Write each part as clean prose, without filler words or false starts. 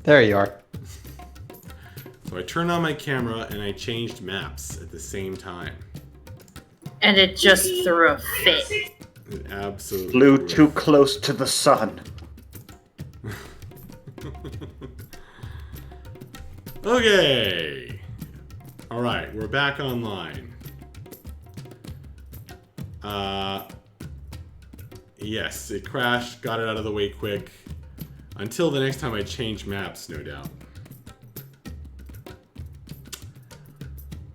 There you are. So I turned on my camera and I changed maps at the same time. And it just threw a fit. It absolutely Flew too close to the sun. Okay. All right, we're back online. Yes, it crashed, got it out of the way quick. Until the next time I change maps, no doubt.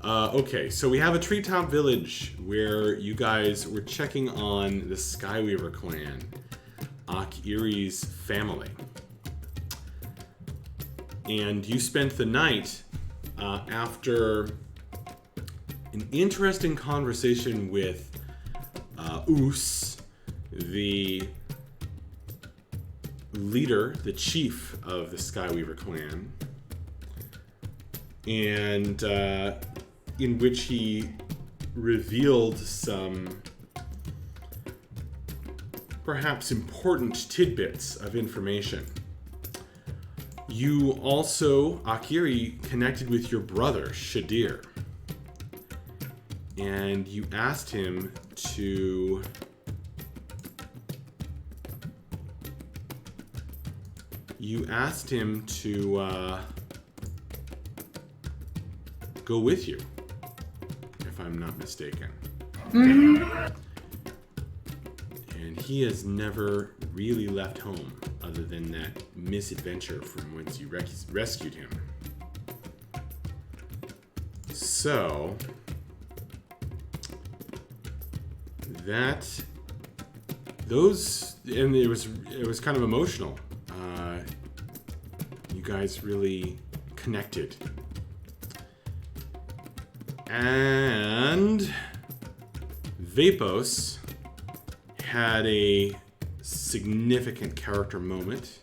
Okay, so we have a treetop village where you guys were checking on the Skyweaver Clan, Akiri's family. And you spent the night after an interesting conversation with Ouss, the leader, the chief of the Skyweaver Clan, and in which he revealed some perhaps important tidbits of information. You also, Akiri, connected with your brother, Shadir, and you asked him to go with you, if I'm not mistaken. And he has never really left home other than that misadventure from whence you rescued him. So and it was kind of emotional. You guys really connected. And Vapos had a significant character moment,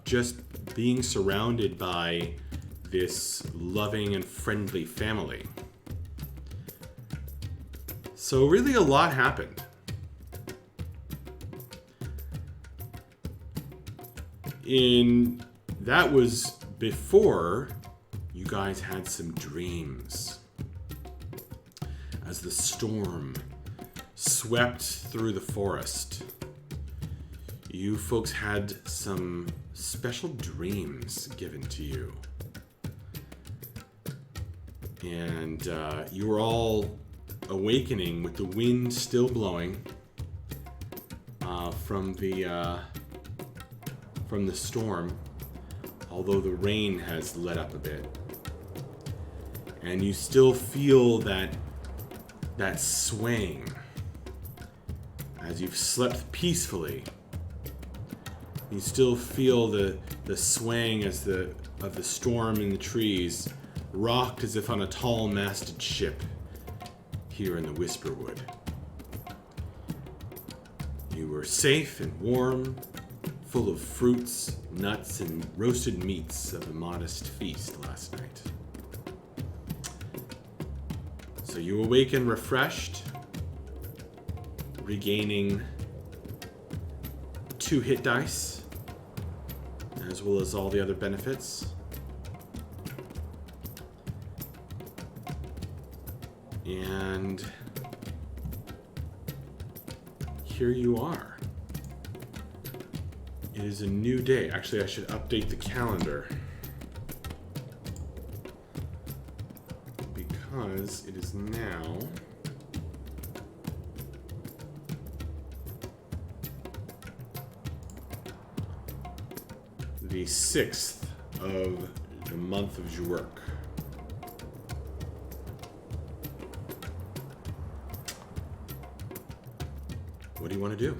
just being surrounded by this loving and friendly family. So really a lot happened. That was before you guys had some dreams. As the storm swept through the forest, you folks had some special dreams given to you. And you were all awakening with the wind still blowing from the storm, although the rain has let up a bit. And you still feel that swaying as you've slept peacefully. You still feel the swaying of the storm in the trees, rocked as if on a tall masted ship here in the Whisperwood. You were safe and warm, full of fruits, nuts, and roasted meats of a modest feast last night. So you awaken refreshed, regaining 2 hit dice, as well as all the other benefits. And here you are. It is a new day. Actually, I should update the calendar, because it is now the 6th of the month of Zhuork. What do you want to do?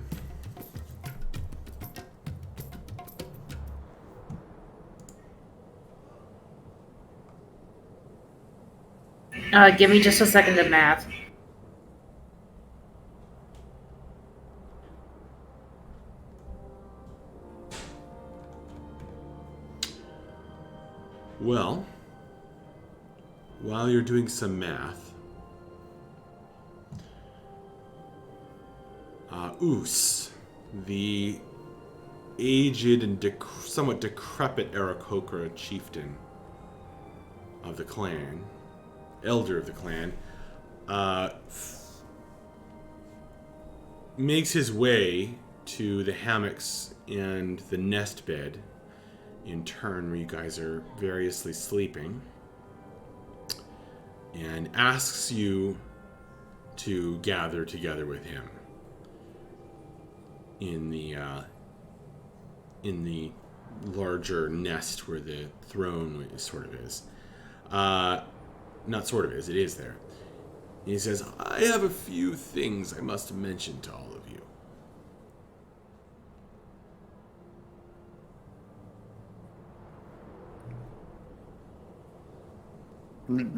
Give me just a second to math. Well, while you're doing some math, Ouss, the aged and somewhat decrepit Aarakocra chieftain of the clan, elder of the clan, makes his way to the hammocks and the nest bed in turn where you guys are variously sleeping, and asks you to gather together with him in the larger nest where the throne sort of is. Not sort of is, it is there. He says, I have a few things I must mention to all of you.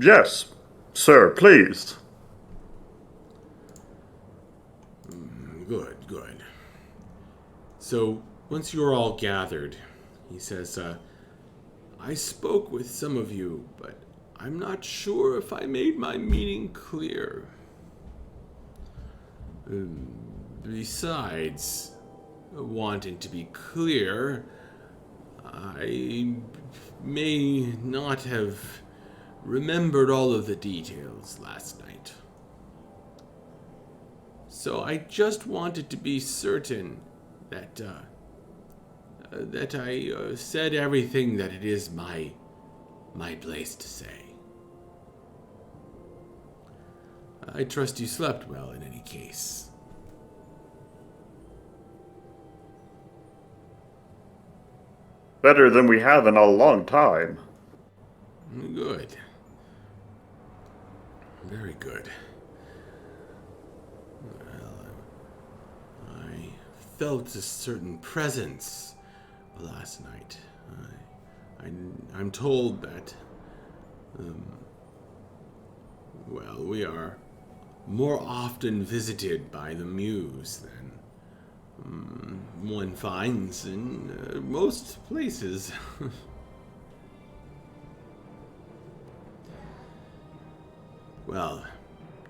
Yes, sir, please. Good. So, once you're all gathered, he says, I spoke with some of you, but I'm not sure if I made my meaning clear. Besides wanting to be clear, I may not have remembered all of the details last night. So I just wanted to be certain that I said everything that it is my place to say. I trust you slept well in any case. Better than we have in a long time. Good. Very good. Well, I felt a certain presence last night. I'm told that, we are more often visited by the Muse than one finds in most places. Well,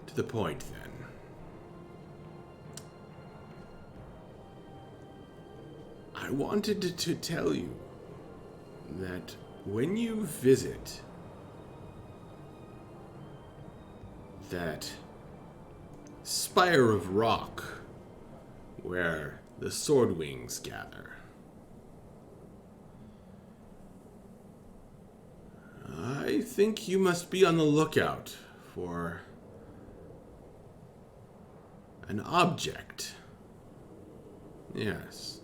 to the point then. I wanted to tell you that when you visit that spire of rock where the sword wings gather, I think you must be on the lookout for an object. Yes.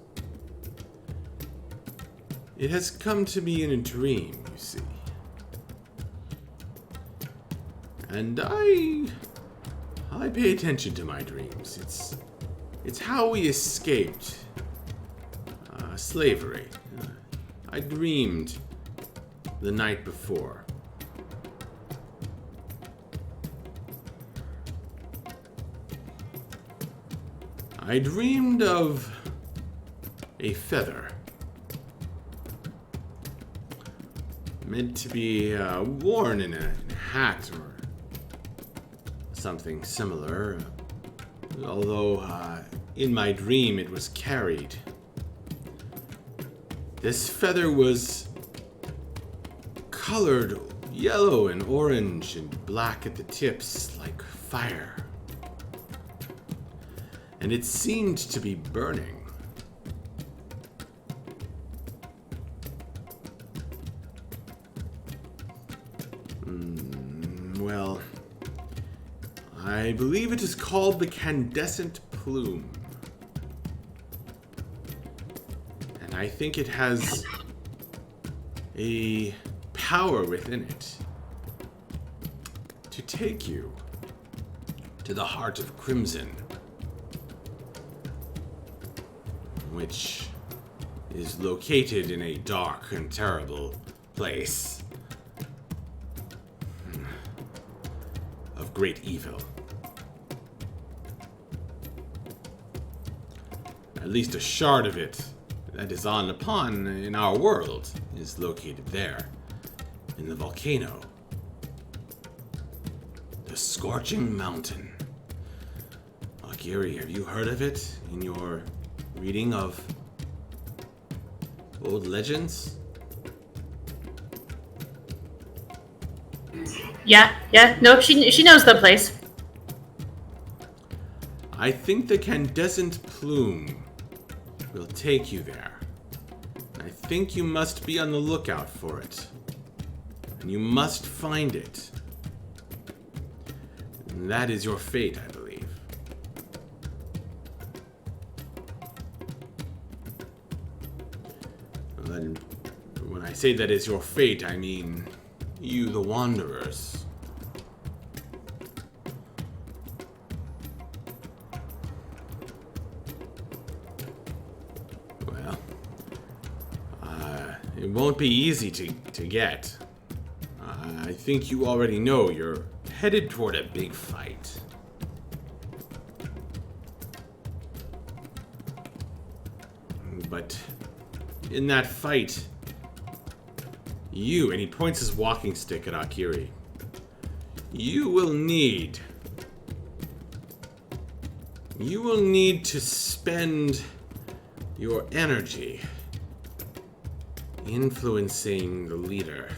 It has come to me in a dream, you see. And I pay attention to my dreams. It's how we escaped slavery. I dreamed the night before. I dreamed of a feather meant to be worn in a hat or something similar, although in my dream it was carried. This feather was colored yellow and orange and black at the tips like fire. And it seemed to be burning. Well, I believe it is called the Candescent Plume. And I think it has a power within it to take you to the heart of Crimson, which is located in a dark and terrible place of great evil. At least a shard of it that is on upon in our world is located there, in the volcano. The Scorching Mountain. Akiri, have you heard of it in your reading of Old legends? Yeah. No, she knows the place. I think the Candescent Plume will take you there. I think you must be on the lookout for it. And you must find it. And that is your fate, I believe. And when I say that is your fate, I mean you, the Wanderers. Well, it won't be easy to get. I think you already know you're headed toward a big fight. But in that fight, and he points his walking stick at Akiri, you will need to spend your energy influencing the leader.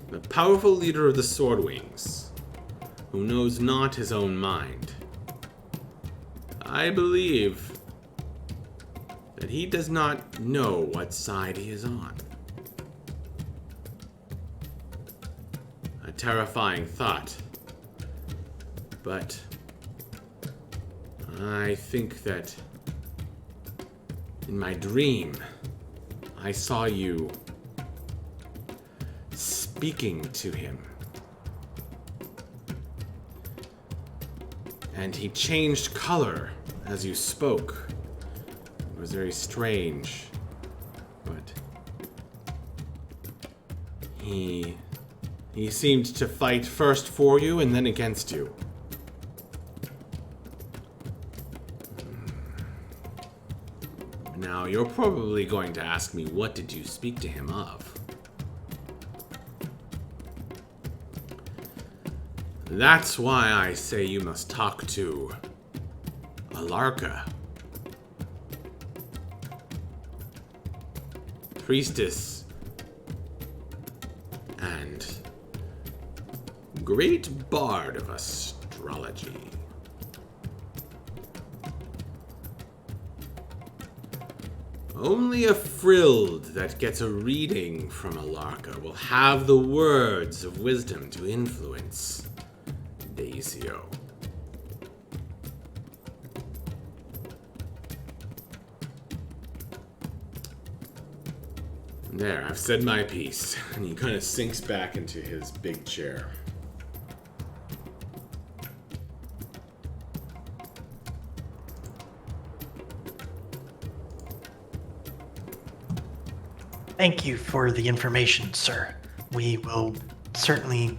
The powerful leader of the Swordwings, who knows not his own mind. I believe that he does not know what side he is on. A terrifying thought. But I think that in my dream, I saw you speaking to him. And he changed color as you spoke. It was very strange. But he seemed to fight first for you and then against you. Now, you're probably going to ask me, what did you speak to him of? That's why I say you must talk to Alarka, priestess and great bard of astrology. Only a frilled that gets a reading from Alarka will have the words of wisdom to influence Daisio. There, I've said my piece. And he kind of sinks back into his big chair. Thank you for the information, sir. We will certainly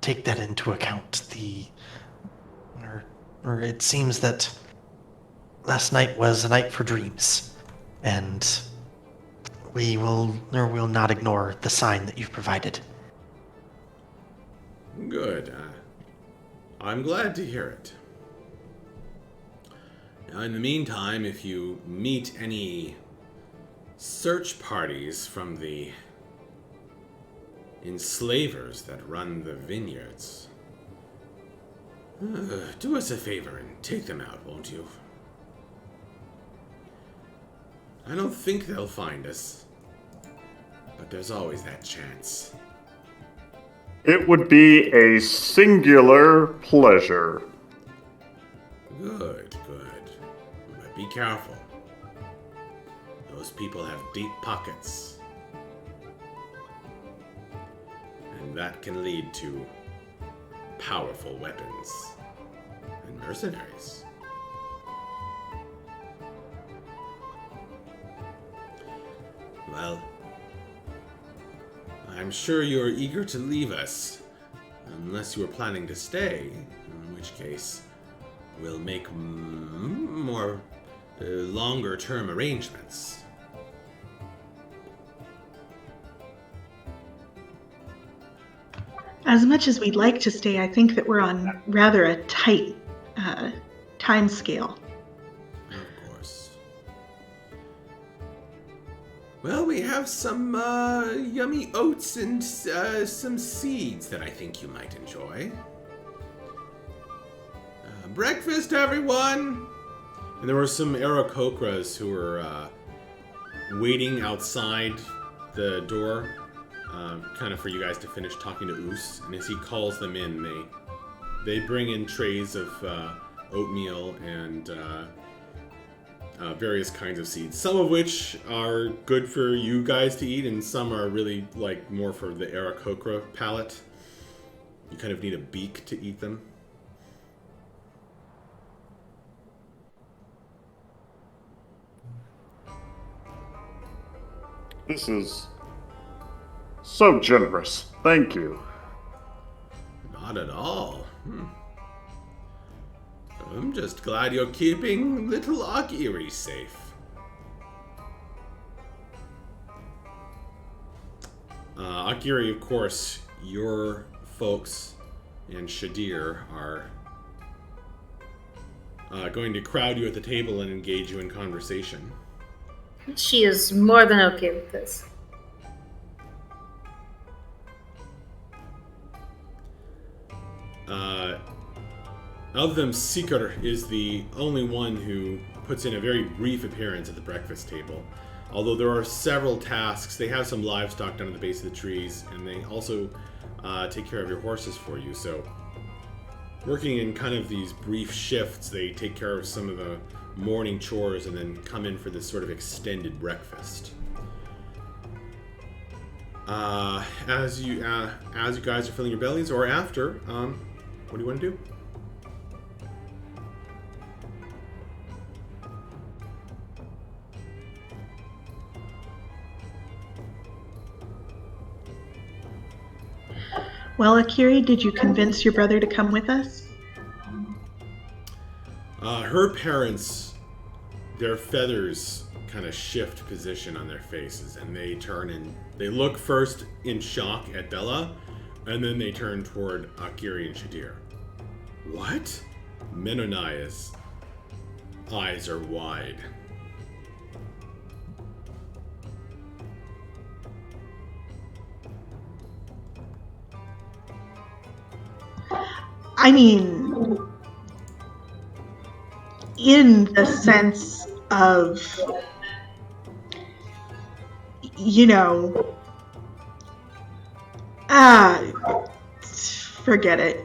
take that into account. Or it seems that last night was a night for dreams, and we will not ignore the sign that you've provided. Good. I'm glad to hear it. Now, in the meantime, if you meet any search parties from the enslavers that run the vineyards, do us a favor and take them out, won't you? I don't think they'll find us, but there's always that chance. It would be a singular pleasure. Good. But be careful. Those people have deep pockets. And that can lead to powerful weapons and mercenaries. Well, I'm sure you're eager to leave us, unless you were planning to stay, in which case we'll make more longer-term arrangements. As much as we'd like to stay, I think that we're on rather a tight time scale. Of course. Well, we have some yummy oats and some seeds that I think you might enjoy. Breakfast, everyone! And there were some Aarakocras who were waiting outside the door, kind of for you guys to finish talking to Ouss. And as he calls them in, they bring in trays of oatmeal and various kinds of seeds, some of which are good for you guys to eat, and some are really like more for the Aarakocra palate. You kind of need a beak to eat them. This is so generous. Thank you. Not at all. I'm just glad you're keeping little Akiri safe. Akiri, of course, your folks and Shadir are going to crowd you at the table and engage you in conversation. She is more than okay with this. Of them, Sikar is the only one who puts in a very brief appearance at the breakfast table. Although there are several tasks, they have some livestock down at the base of the trees, and they also take care of your horses for you. So, working in kind of these brief shifts, they take care of some of the morning chores and then come in for this sort of extended breakfast. As you guys are filling your bellies, or after, what do you want to do? Well, Akiri, did you convince your brother to come with us? Her parents, their feathers kind of shift position on their faces, and they turn and they look first in shock at Bella, and then they turn toward Akiri and Shadir. What? Menonai's eyes are wide. I mean, in the sense of, forget it.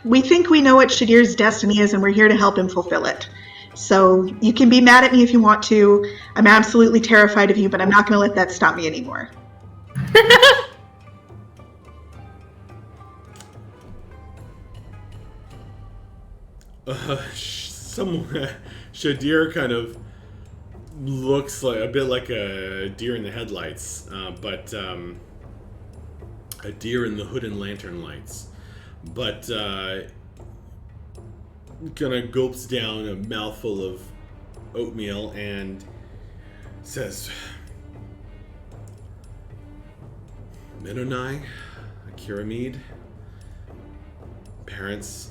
We think we know what Shadir's destiny is, and we're here to help him fulfill it. So you can be mad at me if you want to. I'm absolutely terrified of you, but I'm not going to let that stop me anymore. Shadir kind of looks like a bit like a deer in the headlights, but a deer in the hood and lantern lights. But kind of gulps down a mouthful of oatmeal and says, Menonai, Akiramid, parents,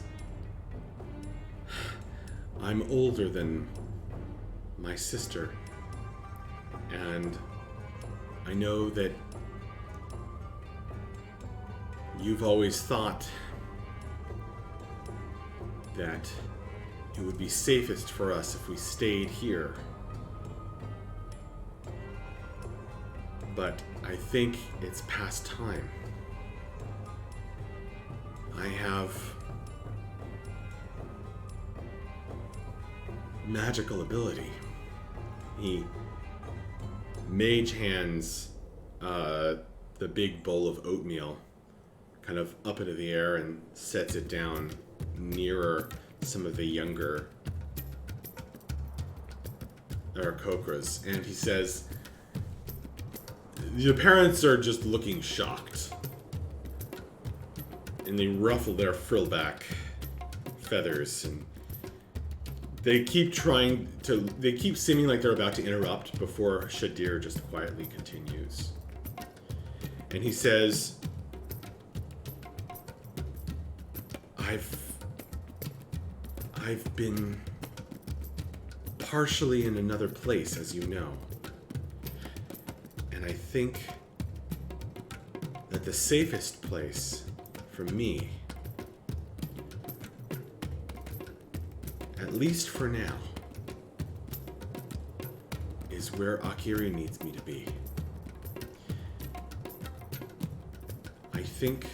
I'm older than my sister, and I know that you've always thought that it would be safest for us if we stayed here. But I think it's past time. I have magical ability. He mage hands the big bowl of oatmeal kind of up into the air and sets it down nearer some of the younger Aarakocras, and he says, the parents are just looking shocked, and they ruffle their frillback feathers, and they keep seeming like they're about to interrupt before Shadir just quietly continues. And he says, I've been partially in another place, as you know. And I think that the safest place for me, at least for now, is where Akiri needs me to be. I think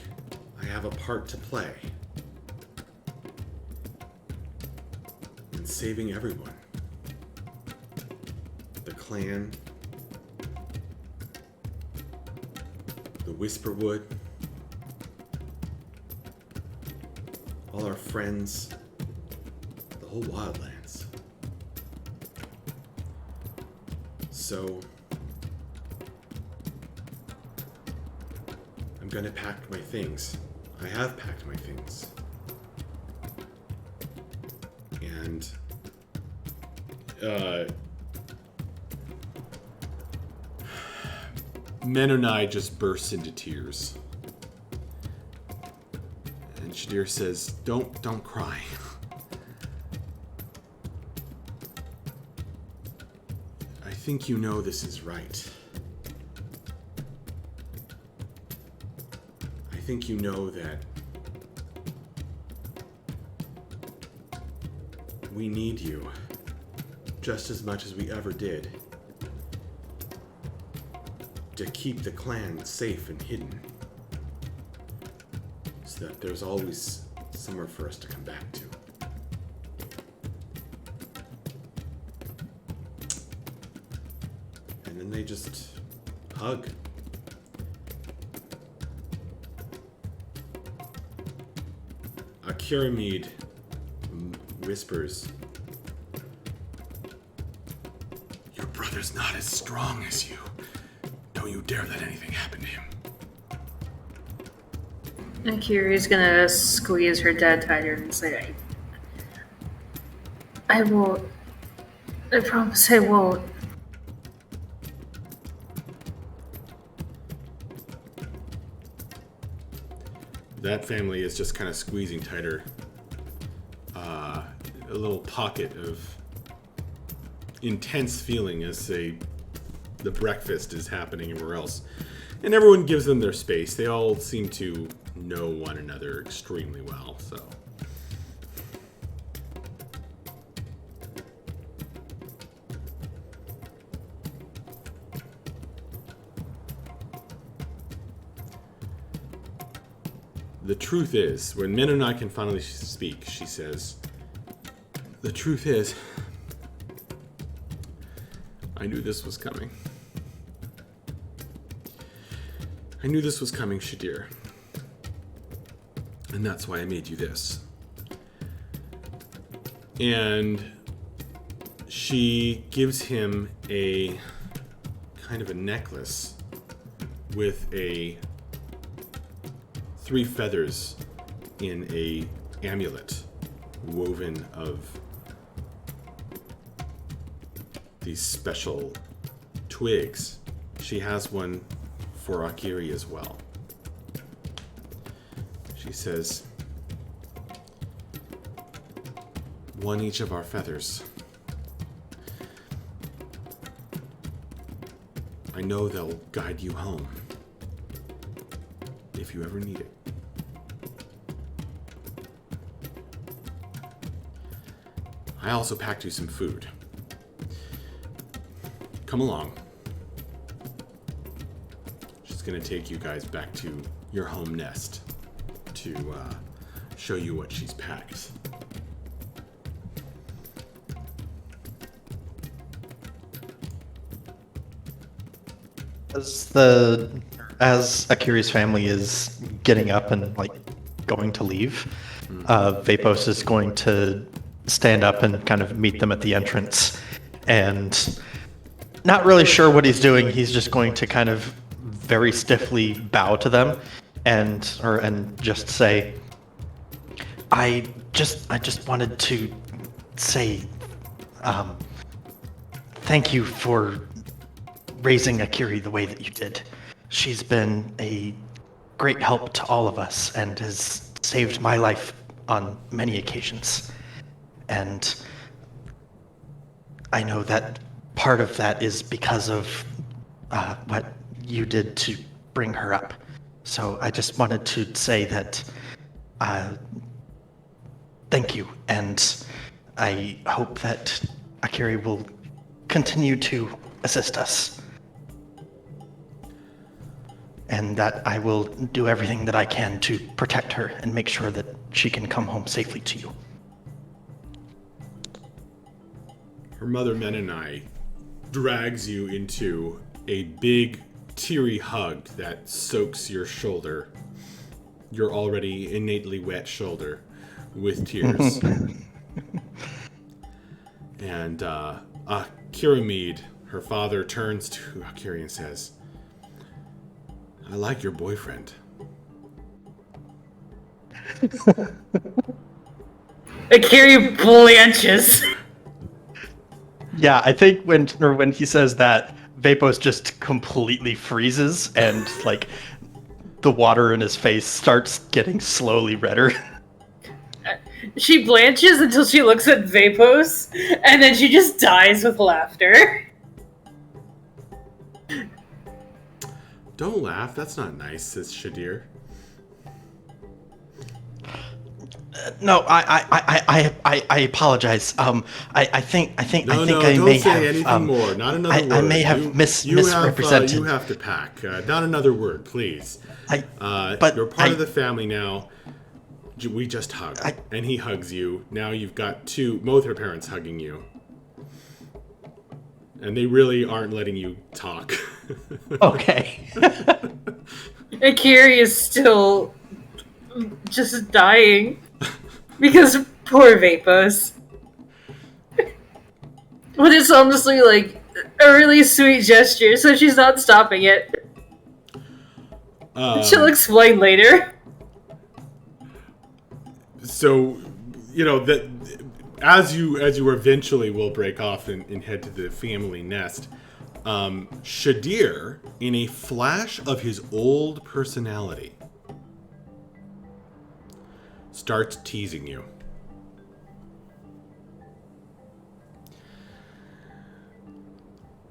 I have a part to play in saving everyone. The clan, the Whisperwood, all our friends, the whole Wildlands. So, I'm gonna pack my things. I have packed my things. And, Menonai just bursts into tears. And Shadir says, Don't cry. I think you know this is right. I think you know that we need you just as much as we ever did to keep the clan safe and hidden, so that there's always somewhere for us to come back to. And then they just hug. Akiramid whispers, "Your brother's not as strong as you. Don't you dare let anything happen to him." And Kiri's gonna squeeze her dad tighter and say, I won't. I promise I won't. That family is just kind of squeezing tighter. A little pocket of intense feeling as the breakfast is happening everywhere else. And everyone gives them their space. They all seem to know one another extremely well, so. The truth is, when Menonai can finally speak, she says, "The truth is, I knew this was coming. I knew this was coming, Shadir. And that's why I made you this." And she gives him a kind of a necklace with 3 feathers in a amulet woven of these special twigs. She has one for Akiri as well. She says, "One each of our feathers. I know they'll guide you home if you ever need it." I also packed you some food. Come along. She's gonna take you guys back to your home nest to show you what she's packed. As Akiri's family is getting up and like going to leave, Vapos is going to stand up and kind of meet them at the entrance, and not really sure what he's doing. He's just going to kind of very stiffly bow to them and just say, I just wanted to say thank you for raising Akiri the way that you did. She's been a great help to all of us and has saved my life on many occasions. And I know that part of that is because of what you did to bring her up. So I just wanted to say that thank you, and I hope that Akiri will continue to assist us. And that I will do everything that I can to protect her and make sure that she can come home safely to you. Her mother Menonai drags you into a big, teary hug that soaks your shoulder, your already innately wet shoulder, with tears. And Kiramid, her father, turns to Akiri and says, I like your boyfriend. Akiri blanches. Yeah, I think when he says that, Vapos just completely freezes and like the water in his face starts getting slowly redder. She blanches until she looks at Vapos, and then she just dies with laughter. Don't laugh, that's not nice, says Shadir. No, I apologize. I think I No, may don't say have anything more. Not another word. I may have misrepresented. You have to pack. Not another word, please. But you're part of the family now. We just hugged, and he hugs you. Now you've got both her parents hugging you, and they really aren't letting you talk. Okay. Akiri is still just dying because poor Vapos. But it's honestly like a really sweet gesture, so she's not stopping it. She'll explain later. So, that as you eventually will break off and head to the family nest, Shadir, in a flash of his old personality, starts teasing you.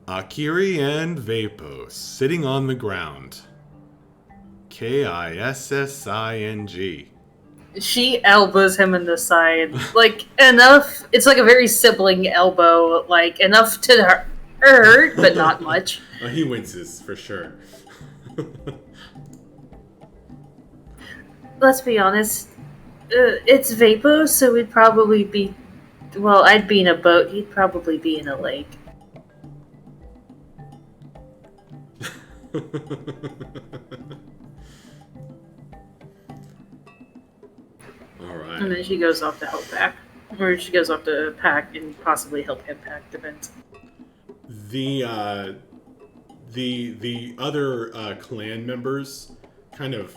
Akiri and Vapos sitting on the ground. Kissing. She elbows him in the side. Like, enough. It's like a very sibling elbow. Like, enough to hurt, but not much. He winces, for sure. Let's be honest. It's Vapos, so we'd probably be... Well, I'd be in a boat. He'd probably be in a lake. Alright. And then she goes off to help pack. Or she goes off to pack and possibly help him pack, depends. The other clan members kind of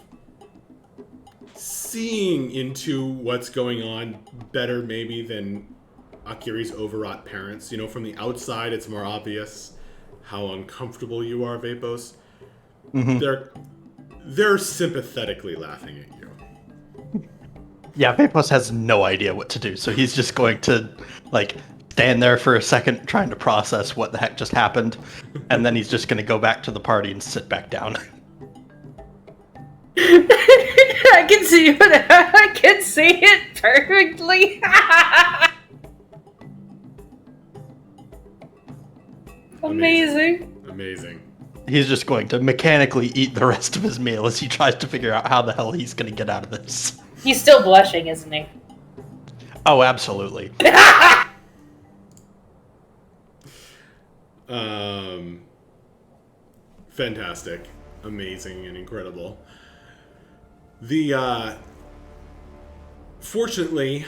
seeing into what's going on better maybe than Akiri's overwrought parents. From the outside it's more obvious how uncomfortable you are, Vapos. Mm-hmm. They're sympathetically laughing at you. Yeah, Vapos has no idea what to do, so he's just going to stand there for a second trying to process what the heck just happened, and then he's just going to go back to the party and sit back down. I can see it perfectly. Amazing. He's just going to mechanically eat the rest of his meal as he tries to figure out how the hell he's going to get out of this. He's still blushing, isn't he? Oh, absolutely. Fantastic. Amazing and incredible. Fortunately,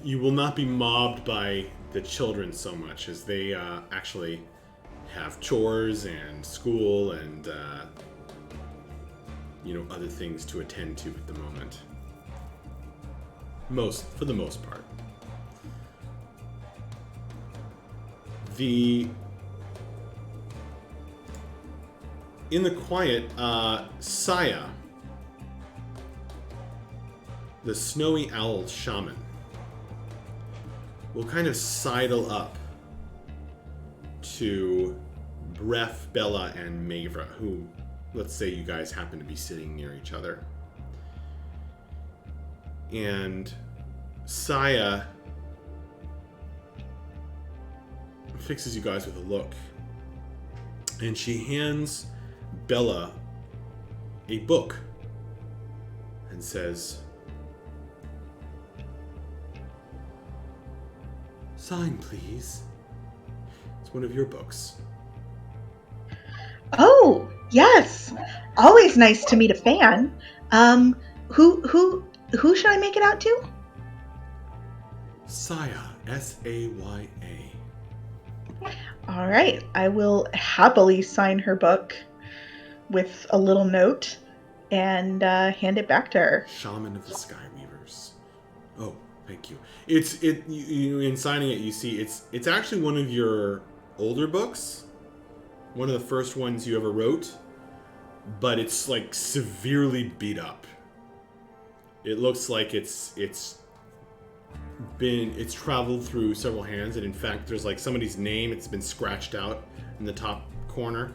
you will not be mobbed by the children so much, as they actually have chores and school and other things to attend to at the moment. For the most part. In the quiet, Saya, the snowy owl shaman, will kind of sidle up to Bref, Bella, and Mavra, who, let's say you guys happen to be sitting near each other. And Saya fixes you guys with a look. And she hands Bella a book and says, "Sign, please. It's one of your books." Oh, yes. Always nice to meet a fan. Who should I make it out to? Saya, Saya. All right. I will happily sign her book with a little note and hand it back to her. Shaman of the Skyweavers. Oh, thank you. You in signing it, you see it's actually one of your older books. One of the first ones you ever wrote, but it's like severely beat up. It looks like it's traveled through several hands, and in fact there's like somebody's name, it's been scratched out in the top corner.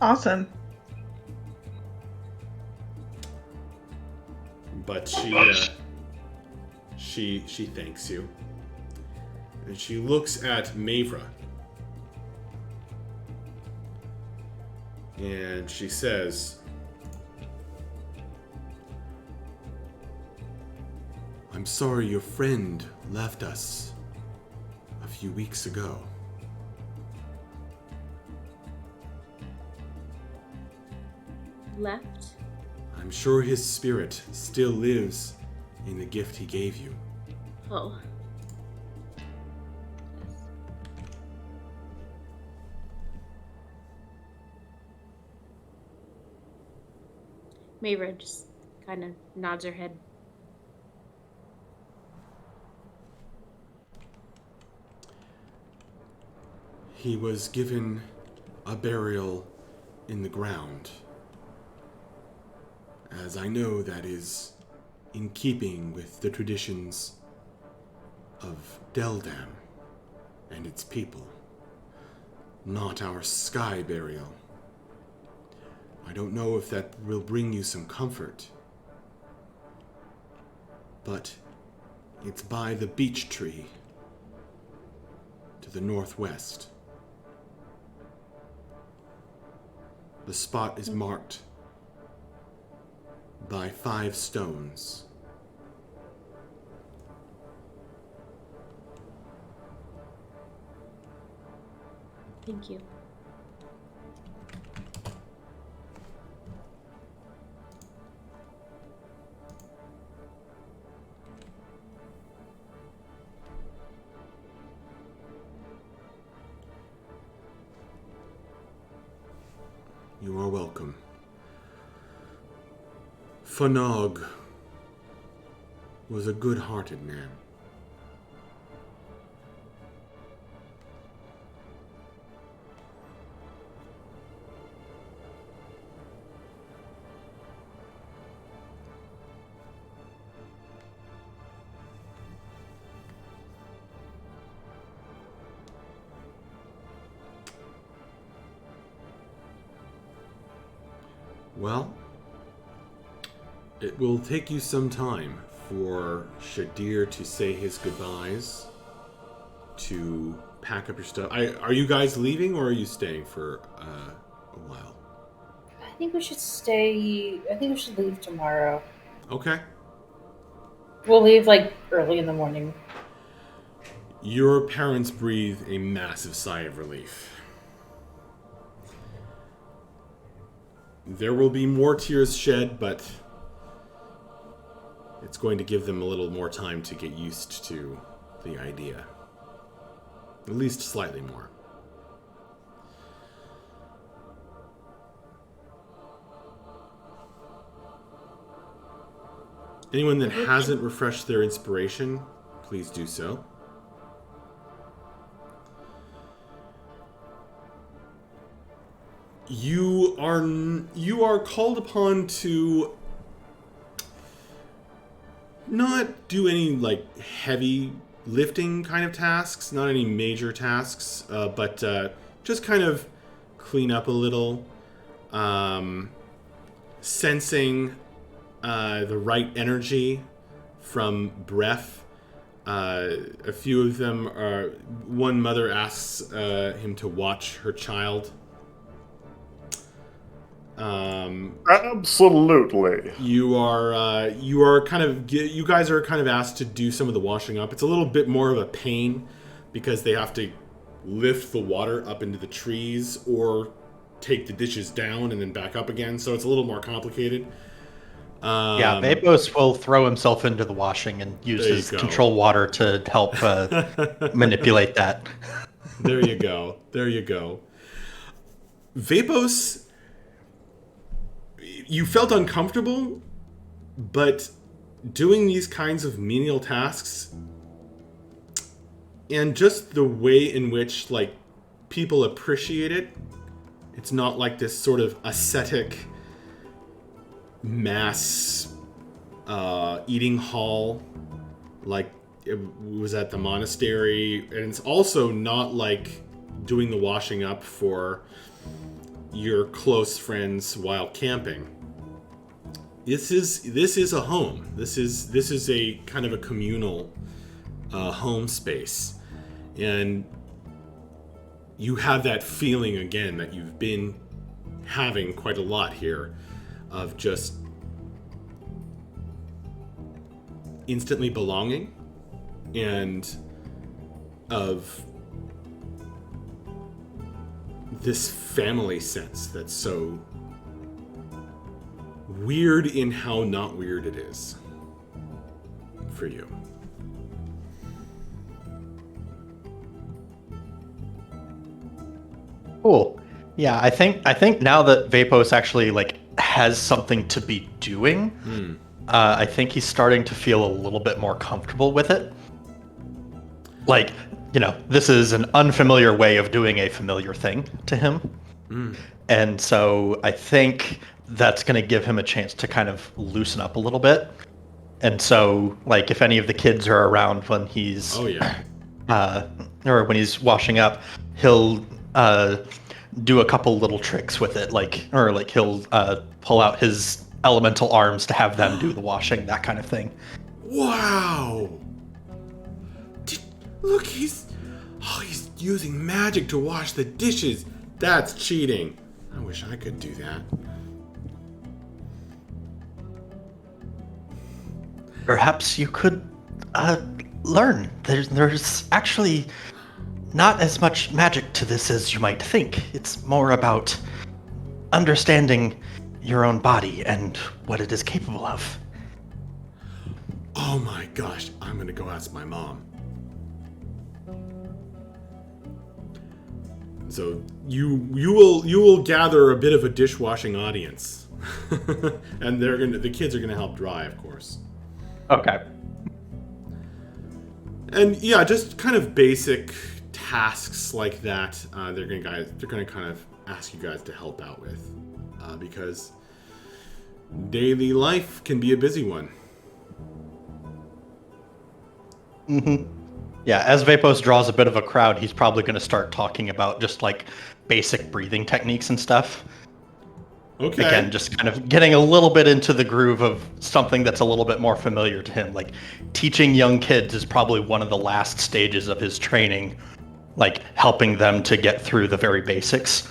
Awesome. But she thanks you. And she looks at Mavra. And she says, "I'm sorry your friend left us a few weeks ago." Left? "I'm sure his spirit still lives in the gift he gave you." Oh. Mayra just kind of nods her head. He was given a burial in the ground, as I know that is in keeping with the traditions of Deldam and its people, not our sky burial. I don't know if that will bring you some comfort, but it's by the beech tree to the northwest. The spot is marked by 5 stones. Thank you. You are welcome. Fanog was a good-hearted man. Well, it will take you some time for Shadir to say his goodbyes, to pack up your stuff. Are you guys leaving, or are you staying for a while? I think we should stay. I think we should leave tomorrow. Okay. We'll leave like early in the morning. Your parents breathe a massive sigh of relief. There will be more tears shed, but it's going to give them a little more time to get used to the idea. At least slightly more. Anyone that hasn't refreshed their inspiration, please do so. You are called upon to not do any like heavy lifting kind of tasks, not any major tasks, but just kind of clean up a little, sensing the right energy from breath. A few of them are. One mother asks him to watch her child. Absolutely. You guys are kind of asked to do some of the washing up. It's a little bit more of a pain because they have to lift the water up into the trees or take the dishes down and then back up again. So it's a little more complicated. Yeah, Vapos will throw himself into the washing and use his control water to help manipulate that. There you go. There you go. Vapos, you felt uncomfortable, but doing these kinds of menial tasks and just the way in which like people appreciate it, it's not like this sort of ascetic mass eating hall like it was at the monastery, and it's also not like doing the washing up for your close friends while camping. This is a home. This is a kind of a communal home space, and you have that feeling again that you've been having quite a lot here, of just instantly belonging, and of this family sense that's so weird in how not weird it is for you. Cool. Yeah, I think now that Vapos actually like has something to be doing, I think he's starting to feel a little bit more comfortable with it. Like, you know, this is an unfamiliar way of doing a familiar thing to him. And so I think that's going to give him a chance to kind of loosen up a little bit. And so, like, if any of the kids are around when he's... Oh, yeah. Or when he's washing up, he'll do a couple little tricks with it. Like he'll pull out his elemental arms to have them do the washing, that kind of thing. Wow! Look, he's using magic to wash the dishes. That's cheating. I wish I could do that. Perhaps you could learn. There's actually not as much magic to this as you might think. It's more about understanding your own body and what it is capable of. Oh my gosh, I'm gonna go ask my mom. So you will gather a bit of a dishwashing audience, and the kids are gonna help dry, of course. Okay. And yeah, just kind of basic tasks like that. They're gonna kind of ask you guys to help out with, because daily life can be a busy one. Yeah, as Vapos draws a bit of a crowd, he's probably going to start talking about just like basic breathing techniques and stuff. Okay. Again, just kind of getting a little bit into the groove of something that's a little bit more familiar to him. Like, teaching young kids is probably one of the last stages of his training, like helping them to get through the very basics.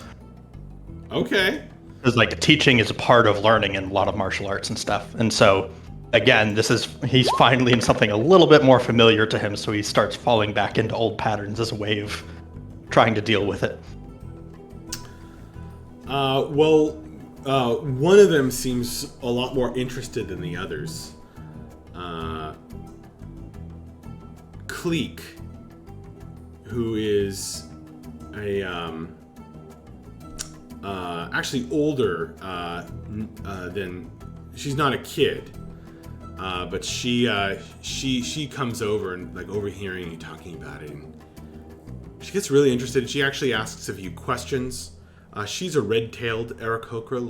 Okay. Because like teaching is a part of learning in a lot of martial arts and stuff. And so, again, he's finally in something a little bit more familiar to him, so he starts falling back into old patterns as a way of trying to deal with it. One of them seems a lot more interested than the others. Cleek, who is a actually older than, she's not a kid, but she comes over and like overhearing you talking about it, and she gets really interested. She actually asks a few questions. She's a red-tailed Aarakocra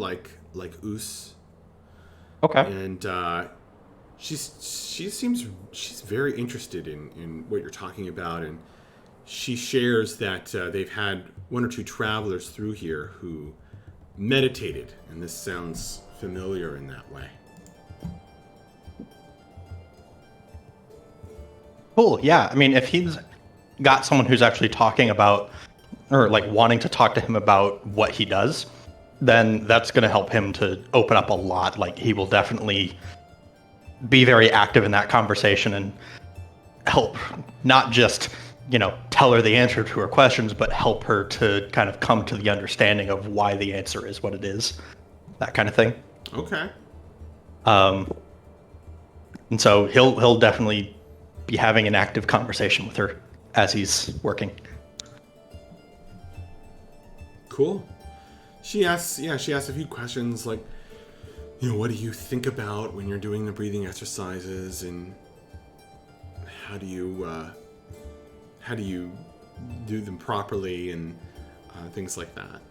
like Ouss. Okay. And she's very interested in what you're talking about, and she shares that they've had one or two travelers through here who meditated, and this sounds familiar in that way. Cool. Yeah. I mean, if he's got someone who's actually talking about, or like wanting to talk to him about what he does, then that's going to help him to open up a lot. Like, he will definitely be very active in that conversation and help not just, tell her the answer to her questions, but help her to kind of come to the understanding of why the answer is what it is, that kind of thing. Okay. And so he'll definitely be having an active conversation with her as he's working. Cool. She asks a few questions like, what do you think about when you're doing the breathing exercises, and how do you do them properly, and things like that.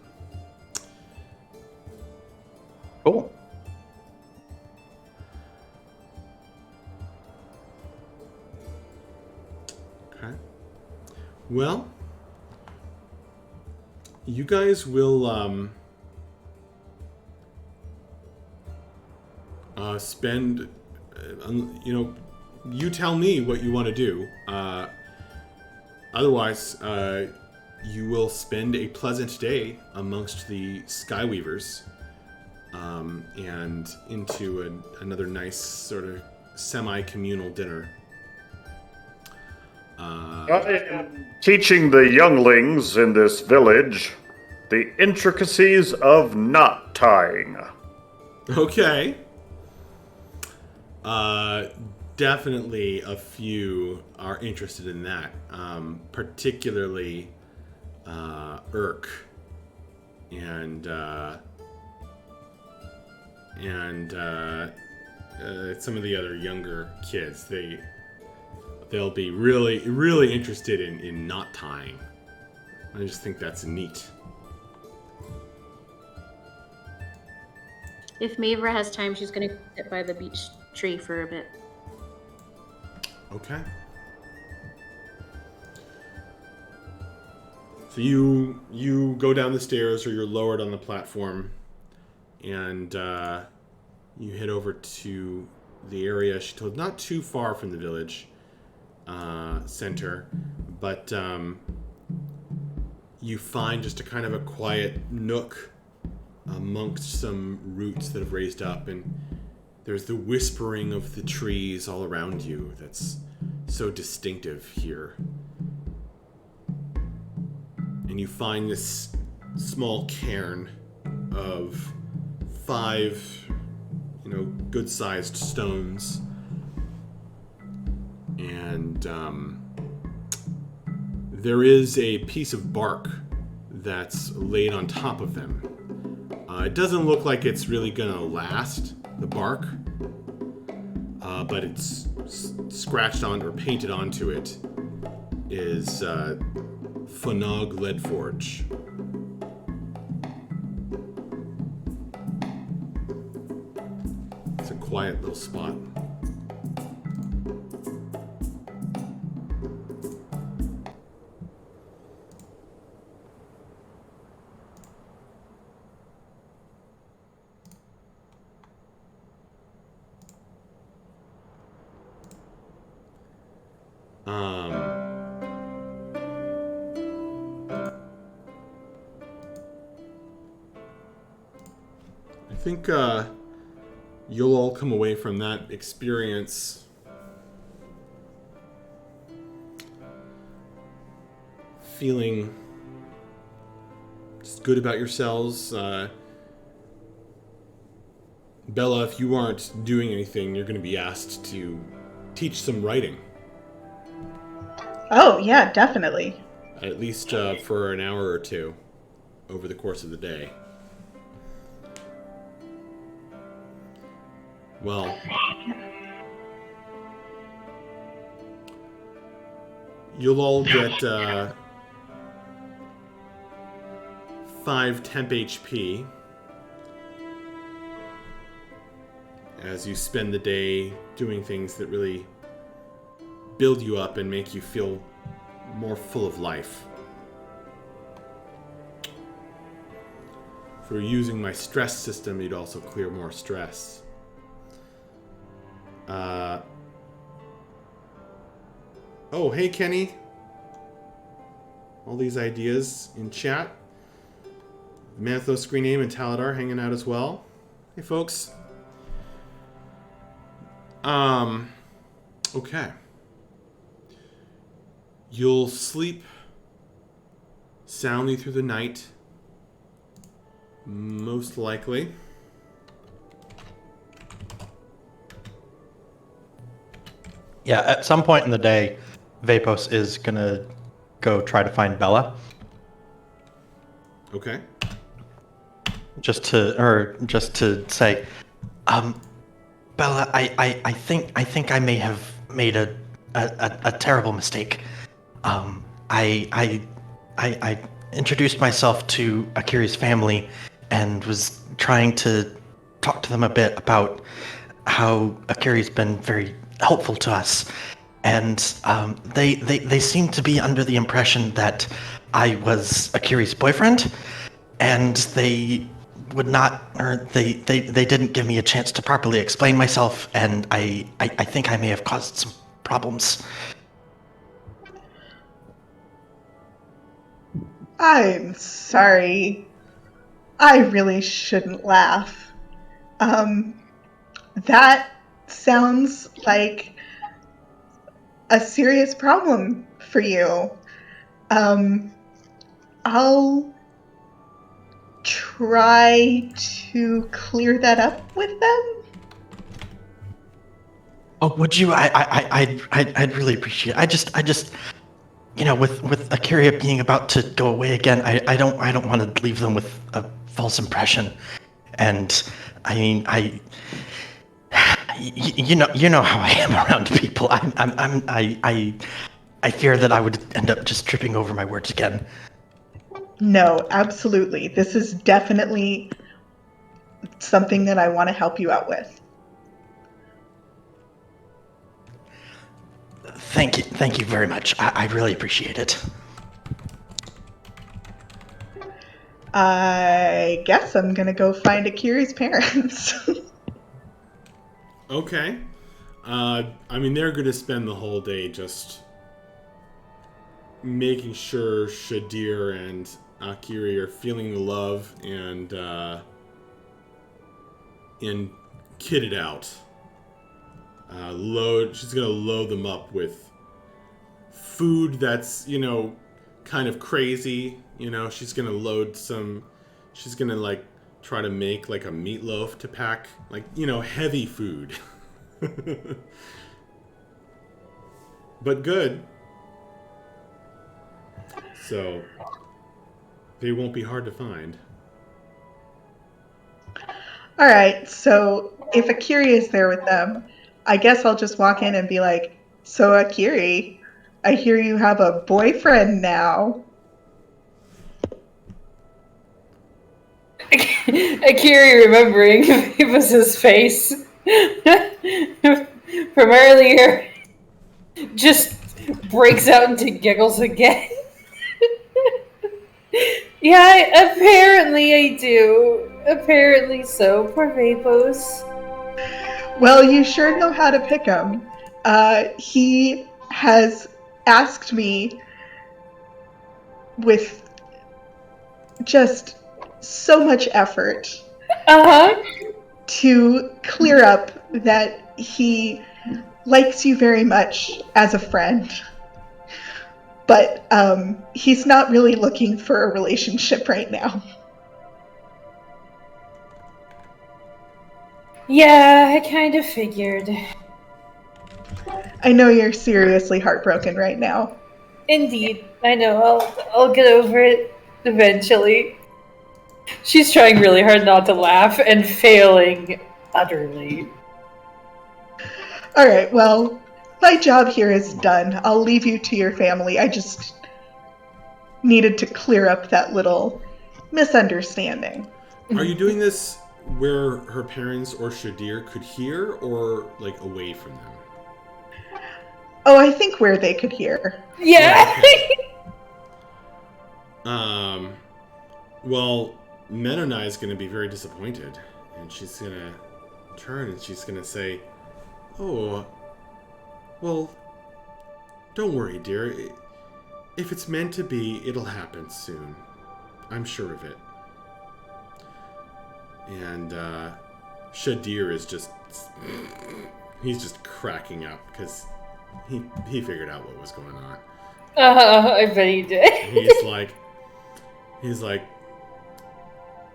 Cool. Okay. Well, you guys will spend, you tell me what you want to do. Otherwise, you will spend a pleasant day amongst the Skyweavers, and into another nice sort of semi-communal dinner. I am teaching the younglings in this village the intricacies of knot tying. Okay. Definitely a few are interested in that, particularly Urk and some of the other younger kids. They'll be really interested in knot tying. I just think that's neat. If Mavra has time, she's gonna sit by the beech tree for a bit. Okay. So you go down the stairs, or you're lowered on the platform, and you head over to the area she told, not too far from the village center, but you find just a kind of a quiet nook amongst some roots that have raised up, and there's the whispering of the trees all around you that's so distinctive here. And you find this small cairn of 5, good-sized stones. And there is a piece of bark that's laid on top of them. It doesn't look like it's really gonna last, the bark, but it's scratched on or painted onto it is Phonog Leadforge. It's a quiet little spot. I think you'll all come away from that experience feeling just good about yourselves. Bella, if you aren't doing anything, you're going to be asked to teach some writing. Oh, yeah, definitely. At least for an hour or two over the course of the day. Well, you'll all get 5 temp HP as you spend the day doing things that really build you up and make you feel more full of life. If we're using my stress system, you'd also clear more stress. Oh, hey, Kenny. All these ideas in chat. Manthos, Screen Aim, and Taladar hanging out as well. Hey, folks. Okay. You'll sleep soundly through the night. Most likely. Yeah, at some point in the day, Vapos is gonna go try to find Bella. Okay. Just to say, Bella, I think I may have made a terrible mistake. I introduced myself to Akiri's family and was trying to talk to them a bit about how Akiri's been very helpful to us. And they seem to be under the impression that I was Akiri's boyfriend, and they would not, or they didn't give me a chance to properly explain myself, and I think I may have caused some problems. I'm sorry. I really shouldn't laugh. That sounds like a serious problem for you. I'll try to clear that up with them. Oh, would you? I'd really appreciate it. I just, with Akira being about to go away again, I don't want to leave them with a false impression. And I mean, you know how I am around people. I fear that I would end up just tripping over my words again. No, absolutely. This is definitely something that I want to help you out with. Thank you very much. I really appreciate it. I guess I'm gonna go find Akiri's parents. Okay. I mean, they're going to spend the whole day just making sure Shadir and Akiri are feeling the love and kitted out. She's going to load them up with food that's, kind of crazy. She's going to she's going to try to make a meatloaf to pack, heavy food. But good. So they won't be hard to find. All right, so if Akiri is there with them, I guess I'll just walk in and be like, "So Akiri, I hear you have a boyfriend now." Akiri, remembering Vapos' face from earlier, just breaks out into giggles again. Yeah, apparently I do. Apparently so. Poor Vapos. Well, you sure know how to pick him. He has asked me with just so much effort to clear up that he likes you very much as a friend. But he's not really looking for a relationship right now. Yeah, I kind of figured. I know you're seriously heartbroken right now. Indeed, I know. I'll get over it eventually. She's trying really hard not to laugh and failing utterly. All right, well, my job here is done. I'll leave you to your family. I just needed to clear up that little misunderstanding. Are you doing this where her parents or Shadir could hear, or like away from them? Oh, I think where they could hear. Yeah. Well, Menonai is going to be very disappointed, and she's going to turn and she's going to say, "Oh, well, don't worry, dear. If it's meant to be, it'll happen soon. I'm sure of it." And Shadir is he's just cracking up because he figured out what was going on. I bet he did. He's like,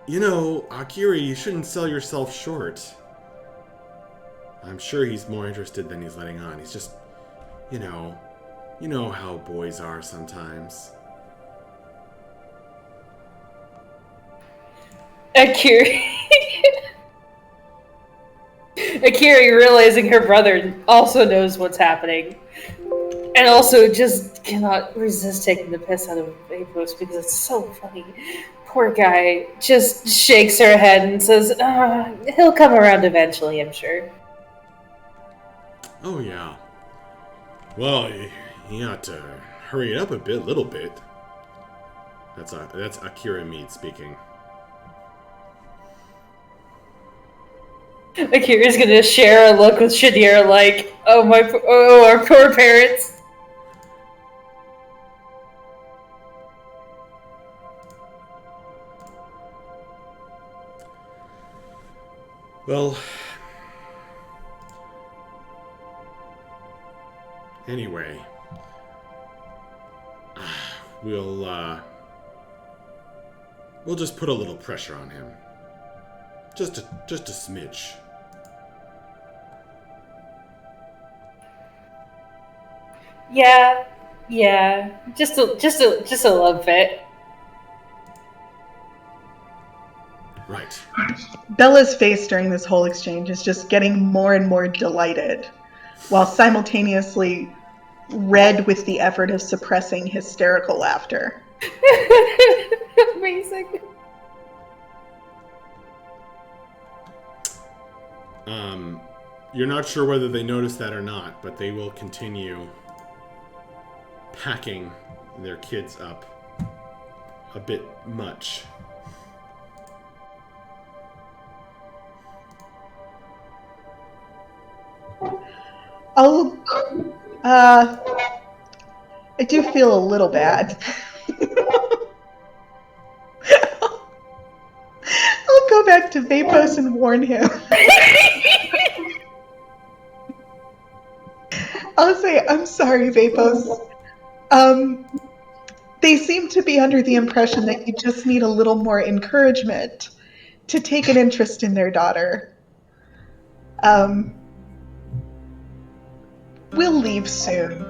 you know, Akira, you shouldn't sell yourself short. I'm sure he's more interested than he's letting on. He's just, you know how boys are sometimes. Akira realizing her brother also knows what's happening. And also just cannot resist taking the piss out of Vapo's because it's so funny. Poor guy just shakes her head and says, he'll come around eventually, I'm sure. Oh, yeah. Well, he ought to hurry it up a little bit. That's Akira Mead speaking. Akira's gonna share a look with Shadir like, our poor parents. Well, anyway, we'll just put a little pressure on him. Just a smidge. Yeah, just a little bit. Right. Bella's face during this whole exchange is just getting more and more delighted, while simultaneously red with the effort of suppressing hysterical laughter. Amazing. You're not sure whether they noticed that or not, but they will continue packing their kids up a bit much. I do feel a little bad. I'll go back to Vapos and warn him. I'll say, I'm sorry, Vapos. They seem to be under the impression that you just need a little more encouragement to take an interest in their daughter. We'll leave soon.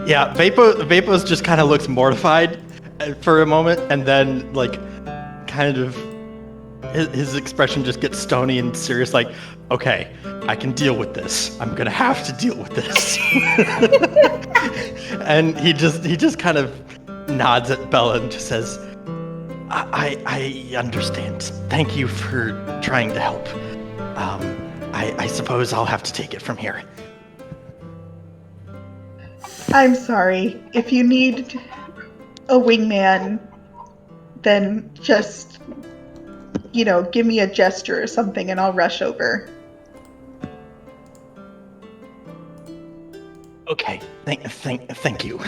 Yeah, Vapos just kind of looks mortified for a moment, and then, like, kind of, his expression just gets stony and serious, like, okay, I can deal with this. I'm gonna have to deal with this. And he just kind of nods at Bella and just says, I understand. Thank you for trying to help. I suppose I'll have to take it from here. I'm sorry. If you need a wingman, then just, give me a gesture or something and I'll rush over. Okay, thank you.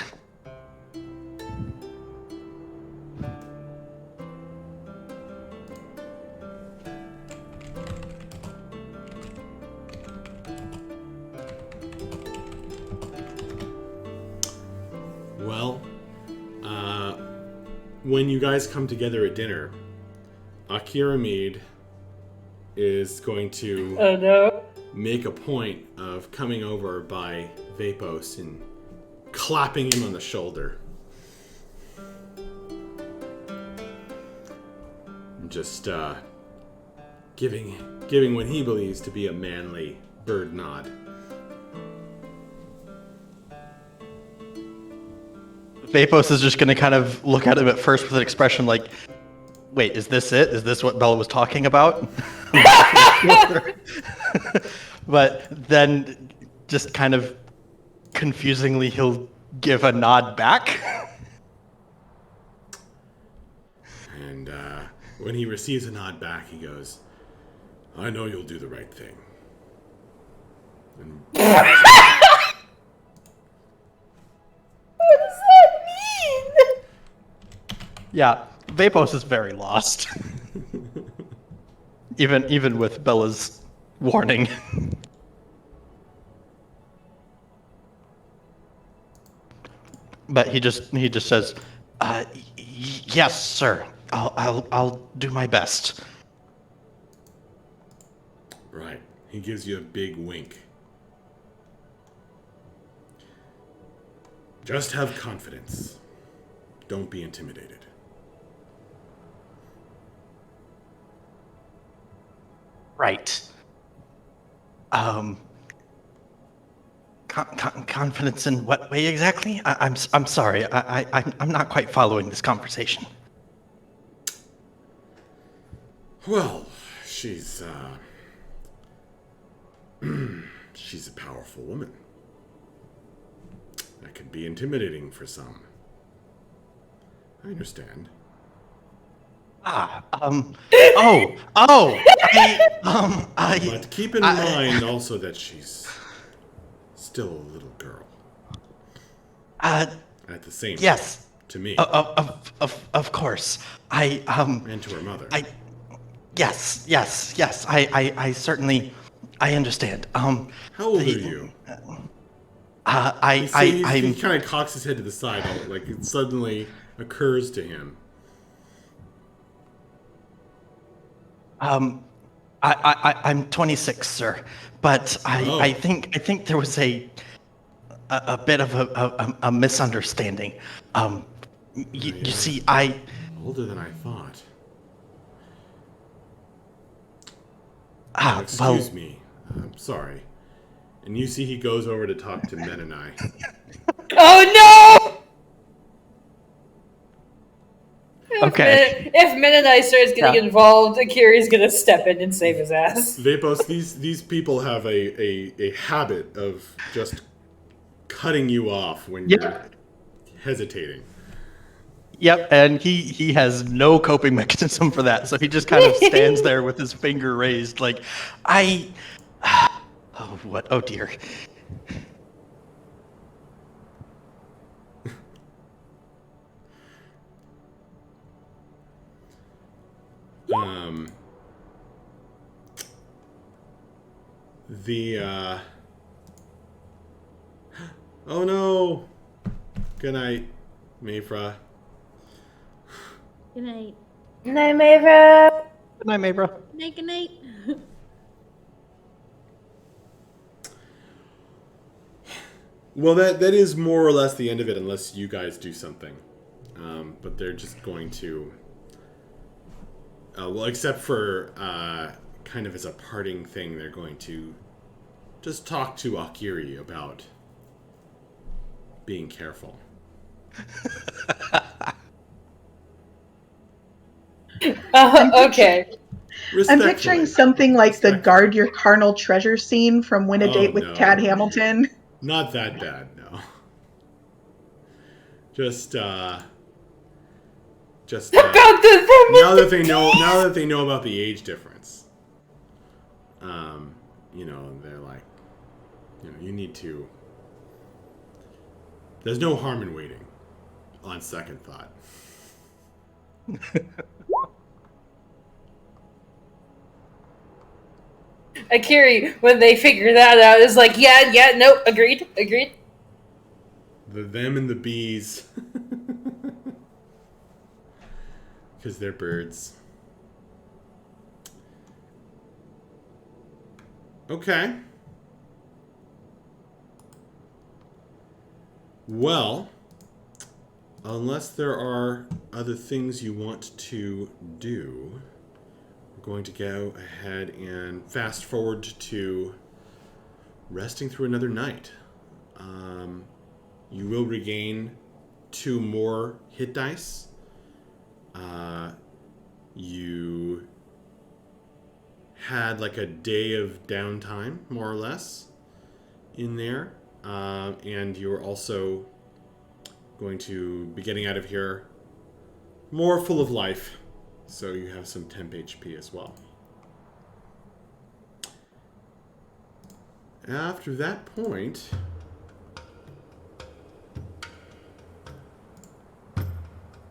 Well, when you guys come together at dinner, Akira Mead is going to make a point of coming over by Vapos and clapping him on the shoulder. And just giving what he believes to be a manly bird nod. Vapos is just going to kind of look at him at first with an expression like, wait, is this it? Is this what Bella was talking about? But then just kind of confusingly, he'll give a nod back. And when he receives a nod back, he goes, I know you'll do the right thing. And What does that mean? Yeah, Vapos is very lost. even with Bella's warning. But he just says, yes, sir. I'll do my best. right. He gives you a big wink. Just have confidence. Don't be intimidated. Right. Confidence in what way exactly? I'm sorry. I'm not quite following this conversation. Well, she's she's a powerful woman. That could be intimidating for some. I understand. But keep in mind also that she's still a little girl. At the same time, yes. to me. Of course. And to her mother. Yes. I certainly, I understand. How old are you? He kind of cocks his head to the side, like it suddenly occurs to him. I'm 26, sir, but I think there was a bit of a misunderstanding. You see, older than I thought. Excuse me. I'm sorry. And you see he goes over to talk to Men and I. Oh no! Okay. If Mennonite starts getting involved, Akiri's gonna step in and save his ass. Vapos, these people have a habit of just cutting you off when you're hesitating. Yep, and he has no coping mechanism for that, so he just kind of stands there with his finger raised, like, oh dear. Oh no! Good night, Mayfra. Good night. Good night, Mayra. Good night, Maybra. Good night, good night. Well, that is more or less the end of it, unless you guys do something. But they're just going to... well, except for kind of as a parting thing, they're going to just talk to Akiri about being careful. Okay. I'm picturing something like the guard your carnal treasure scene from Win a Date with Tad Hamilton. Not that bad, no. Just now that they know about the age difference, they're like, you need to. There's no harm in waiting. On second thought. Akiri, when they figure that out, is like, yeah, no, agreed. The them and the bees. Because they're birds. Okay. Well, unless there are other things you want to do, we're going to go ahead and fast forward to resting through another night. You will regain 2 more hit dice. You had like a day of downtime, more or less, in there. And you're also going to be getting out of here more full of life. So you have some temp HP as well. After that point,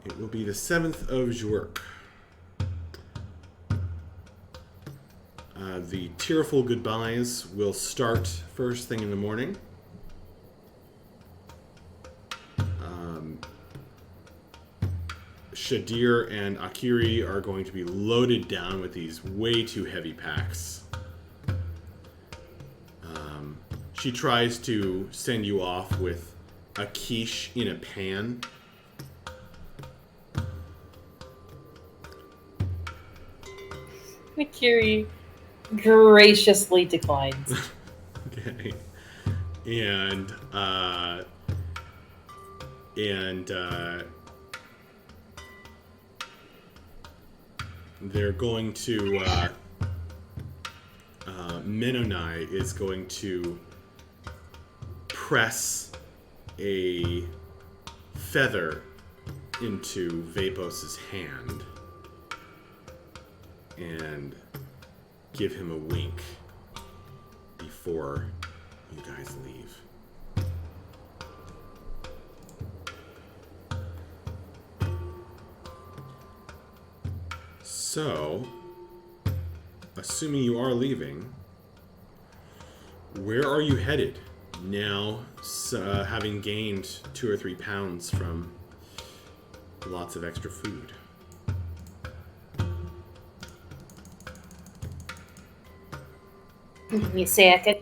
it will be the 7th of Zhurk. The tearful goodbyes will start first thing in the morning. Shadir and Akiri are going to be loaded down with these way too heavy packs. She tries to send you off with a quiche in a pan. Akiri graciously declines. Okay. And they're going to Menonai is going to press a feather into Vapos's hand and give him a wink before you guys leave. So, assuming you are leaving, where are you headed now, having gained 2 or 3 pounds from lots of extra food? Give me a second.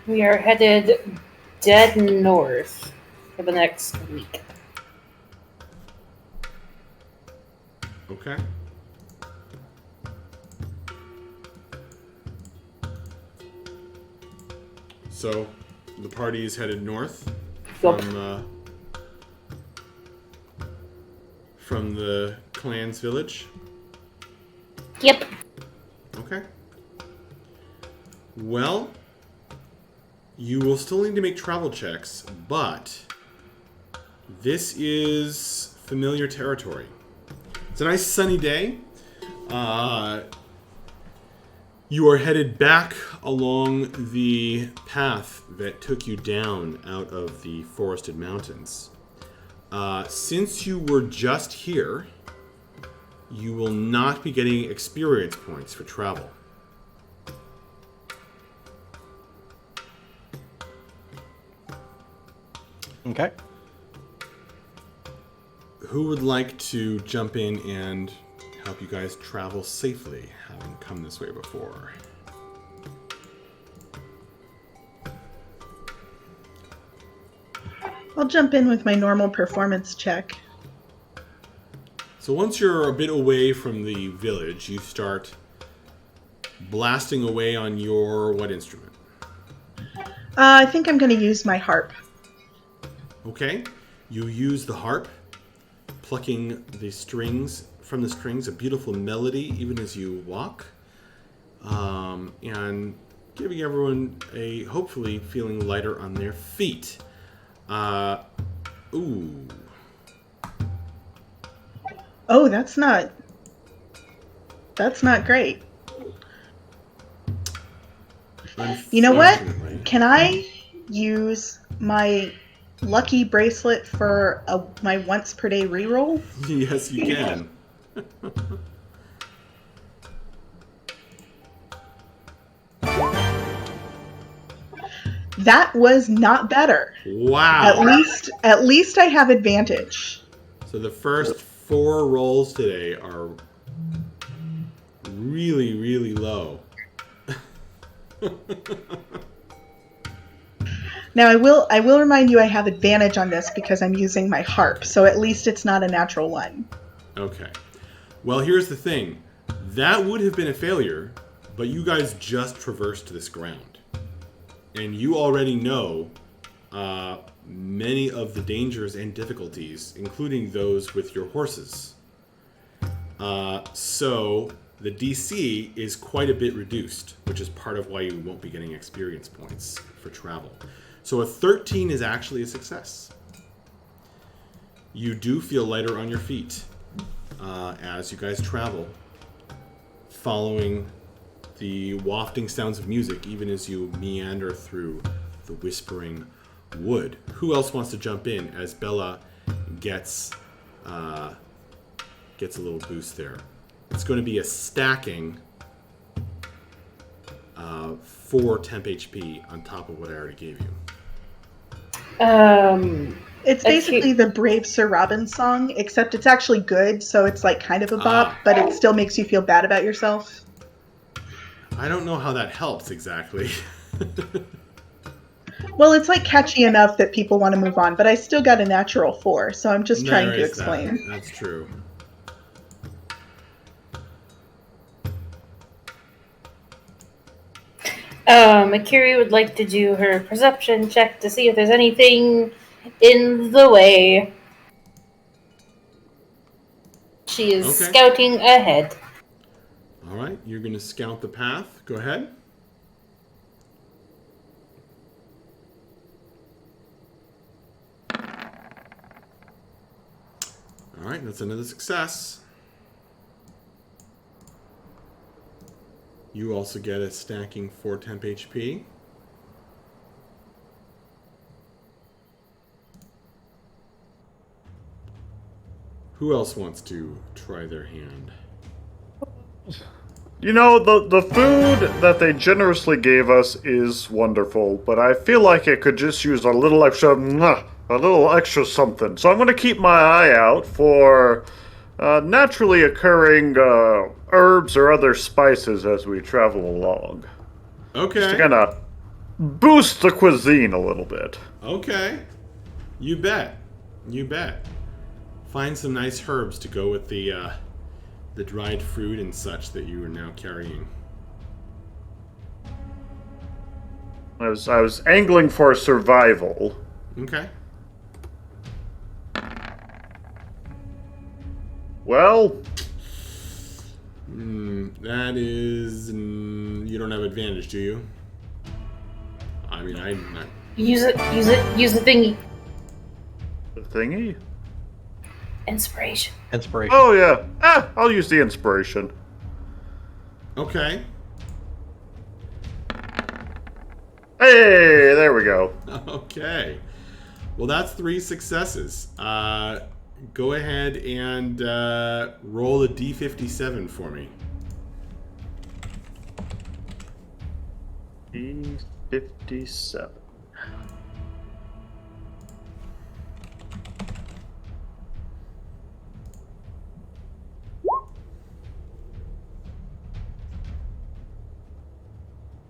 We are headed dead north for the next week. Okay. So, the party is headed north Yup. from the clan's village. Yep. Okay. Well, you will still need to make travel checks, but this is familiar territory. It's a nice sunny day. You are headed back along the path that took you down out of the forested mountains. Since you were just here, you will not be getting experience points for travel. Okay. Who would like to jump in and help you guys travel safely, having come this way before? I'll jump in with my normal performance check. So once you're a bit away from the village, you start blasting away on your what instrument? I think I'm going to use my harp. Okay. You use the harp, plucking the strings from the strings, a beautiful melody even as you walk, and giving everyone a hopefully feeling lighter on their feet. Ooh. Oh, that's not great. You know what? Unfortunately. Can I use my lucky bracelet for my once per day reroll? Yes, you can. That was not better. Wow. At least I have advantage. So the first 4 rolls today are really, really low. Now I will remind you I have advantage on this because I'm using my harp, so at least it's not a natural one. Okay. Well, here's the thing. That would have been a failure, but you guys just traversed this ground. And you already know many of the dangers and difficulties, including those with your horses. So the DC is quite a bit reduced, which is part of why you won't be getting experience points for travel. So a 13 is actually a success. You do feel lighter on your feet as you guys travel, following the wafting sounds of music, even as you meander through the whispering wood. Who else wants to jump in as Bella gets a little boost there? It's going to be a stacking 4 temp HP on top of what I already gave you. It's basically the Brave Sir Robin song, except it's actually good, so it's like kind of a bop, but it still makes you feel bad about yourself. I don't know how that helps exactly. Well, it's like catchy enough that people want to move on, but I still got a natural 4, so I'm just trying to explain. That's true. Akiri would like to do her perception check to see if there's anything in the way. She is scouting ahead. All right, you're going to scout the path. Go ahead. All right, that's another success. You also get a stacking 4 temp HP. Who else wants to try their hand? You know, the food that they generously gave us is wonderful, but I feel like it could just use a little extra something. So I'm going to keep my eye out for naturally occurring herbs or other spices as we travel along. Okay. Just to kind of boost the cuisine a little bit. Okay. You bet. You bet. Find some nice herbs to go with the dried fruit and such that you are now carrying. I was angling for survival. Okay. Well, that is... you don't have advantage, do you? I mean, I'm not... Use the thingy. the thingy? Inspiration. Oh, yeah. I'll use the inspiration. Okay. Hey, there we go. Okay. Well, that's 3 successes. Go ahead and roll a D57 for me. D57.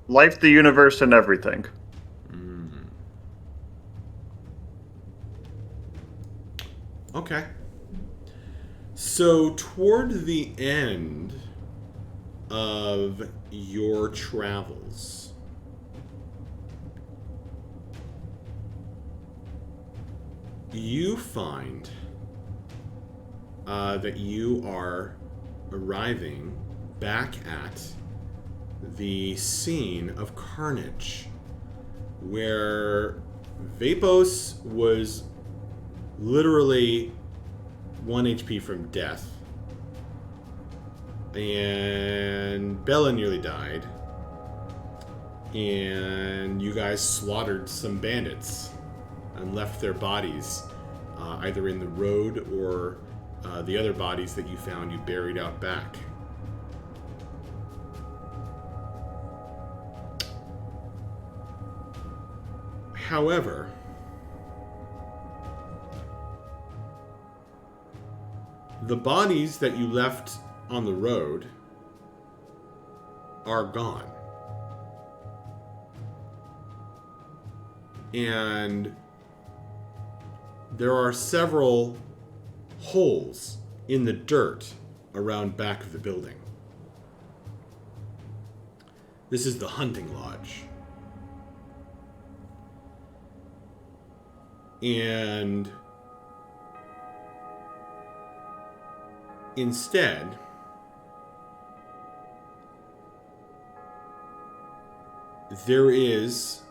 Life, the universe, and everything. Okay. So, toward the end of your travels, you find that you are arriving back at the scene of carnage, where Vapos was literally 1 HP from death, and Bella nearly died, and you guys slaughtered some bandits and left their bodies either in the road or the other bodies that you found you buried out back. However, the bodies that you left on the road are gone. And there are several holes in the dirt around back of the building. This is the hunting lodge. And instead, there is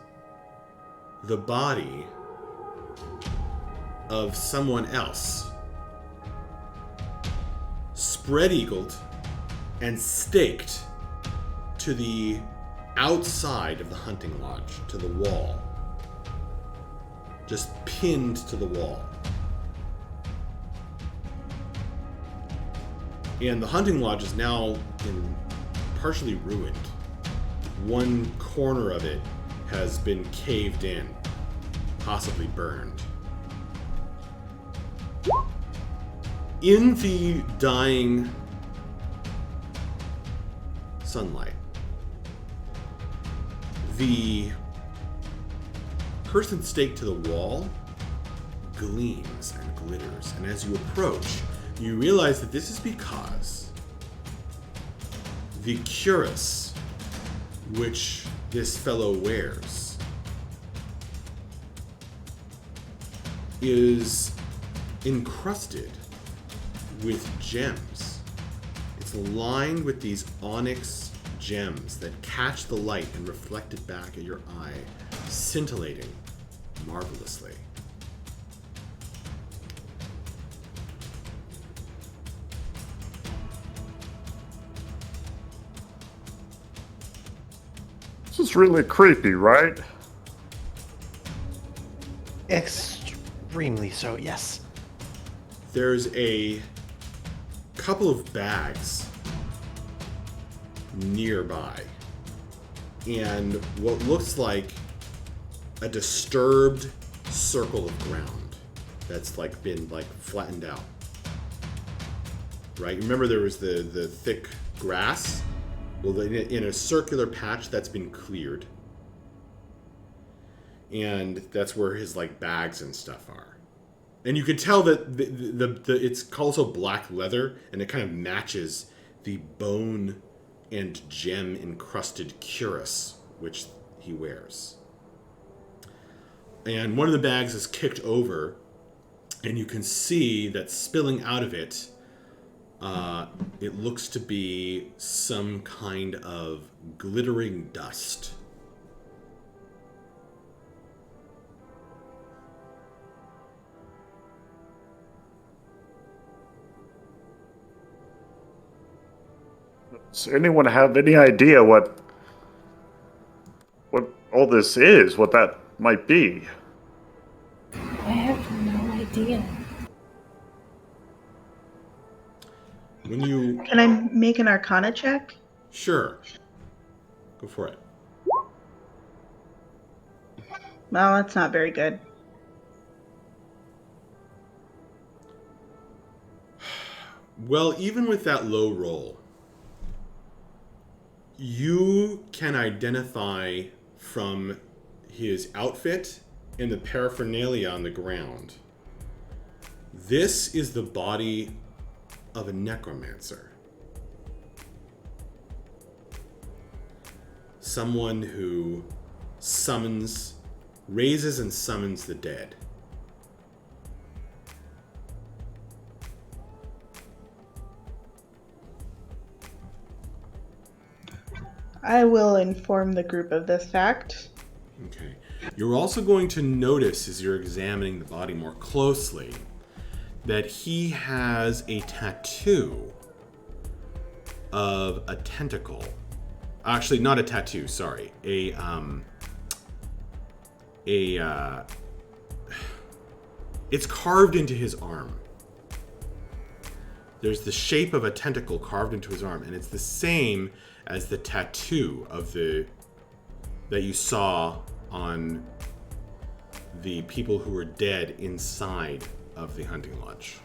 the body of someone else, spread-eagled and staked to the outside of the hunting lodge, to the wall. Just pinned to the wall. And the hunting lodge is now partially ruined. One corner of it has been caved in, possibly burned. In the dying sunlight, the person staked to the wall gleams and glitters, and as you approach, you realize that this is because the cuirass which this fellow wears is encrusted with gems. It's lined with these onyx gems that catch the light and reflect it back at your eye, scintillating marvelously. This is really creepy, right? Extremely so, yes. There's a couple of bags nearby, and what looks like a disturbed circle of ground that's like been like flattened out. Right? Remember there was the thick grass? Well, in a circular patch that's been cleared. And that's where his like bags and stuff are. And you can tell that the it's also black leather, and it kind of matches the bone and gem encrusted cuirass which he wears. And one of the bags is kicked over, and you can see that spilling out of it, it looks to be some kind of glittering dust. Does anyone have any idea what all this is? What that might be? I have no idea. When you... Can I make an Arcana check? Sure. Go for it. Well, that's not very good. Well, even with that low roll, you can identify from his outfit and the paraphernalia on the ground. This is the body of a necromancer. Someone who raises and summons the dead. I will inform the group of this fact. Okay. You're also going to notice, as you're examining the body more closely, that he has a tattoo of a tentacle. Actually, not a tattoo, sorry. It's carved into his arm. There's the shape of a tentacle carved into his arm, and it's the same as the tattoo of that you saw on the people who were dead inside of the hunting lodge.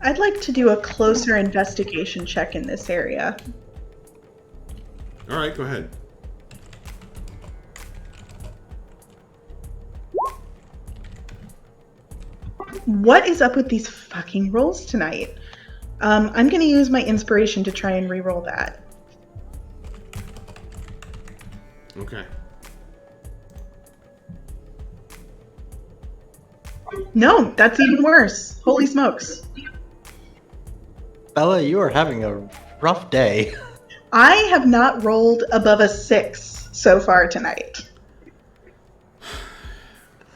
I'd like to do a closer investigation check in this area. All right, go ahead. What is up with these fucking rolls tonight? I'm gonna use my inspiration to try and re-roll that. Okay. No, that's even worse. Holy smokes. Bella, you are having a rough day. I have not rolled above a 6 so far tonight.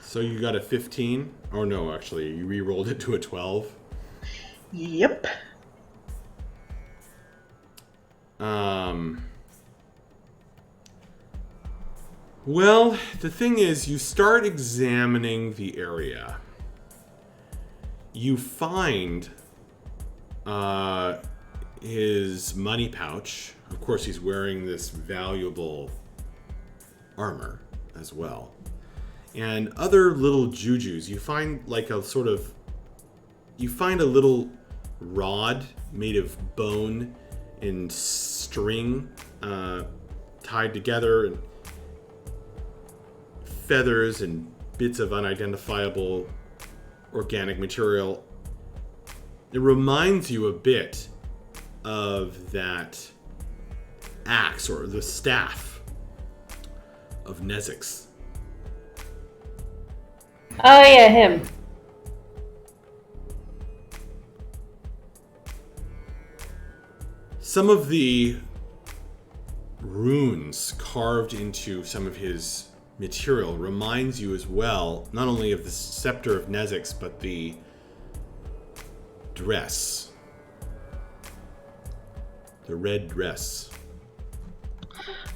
So you got a 15? Oh no, actually, you re-rolled it to a 12. Yep. Well, the thing is, you start examining the area. You find his money pouch. Of course, he's wearing this valuable armor as well. And other little jujus. You find like a sort of... You find a little rod made of bone and string tied together, and feathers and bits of unidentifiable organic material. It reminds you a bit of that axe or the staff of Nezix. Oh yeah, him. Some of the runes carved into some of his material reminds you as well, not only of the scepter of Nezix, but the dress. The red dress.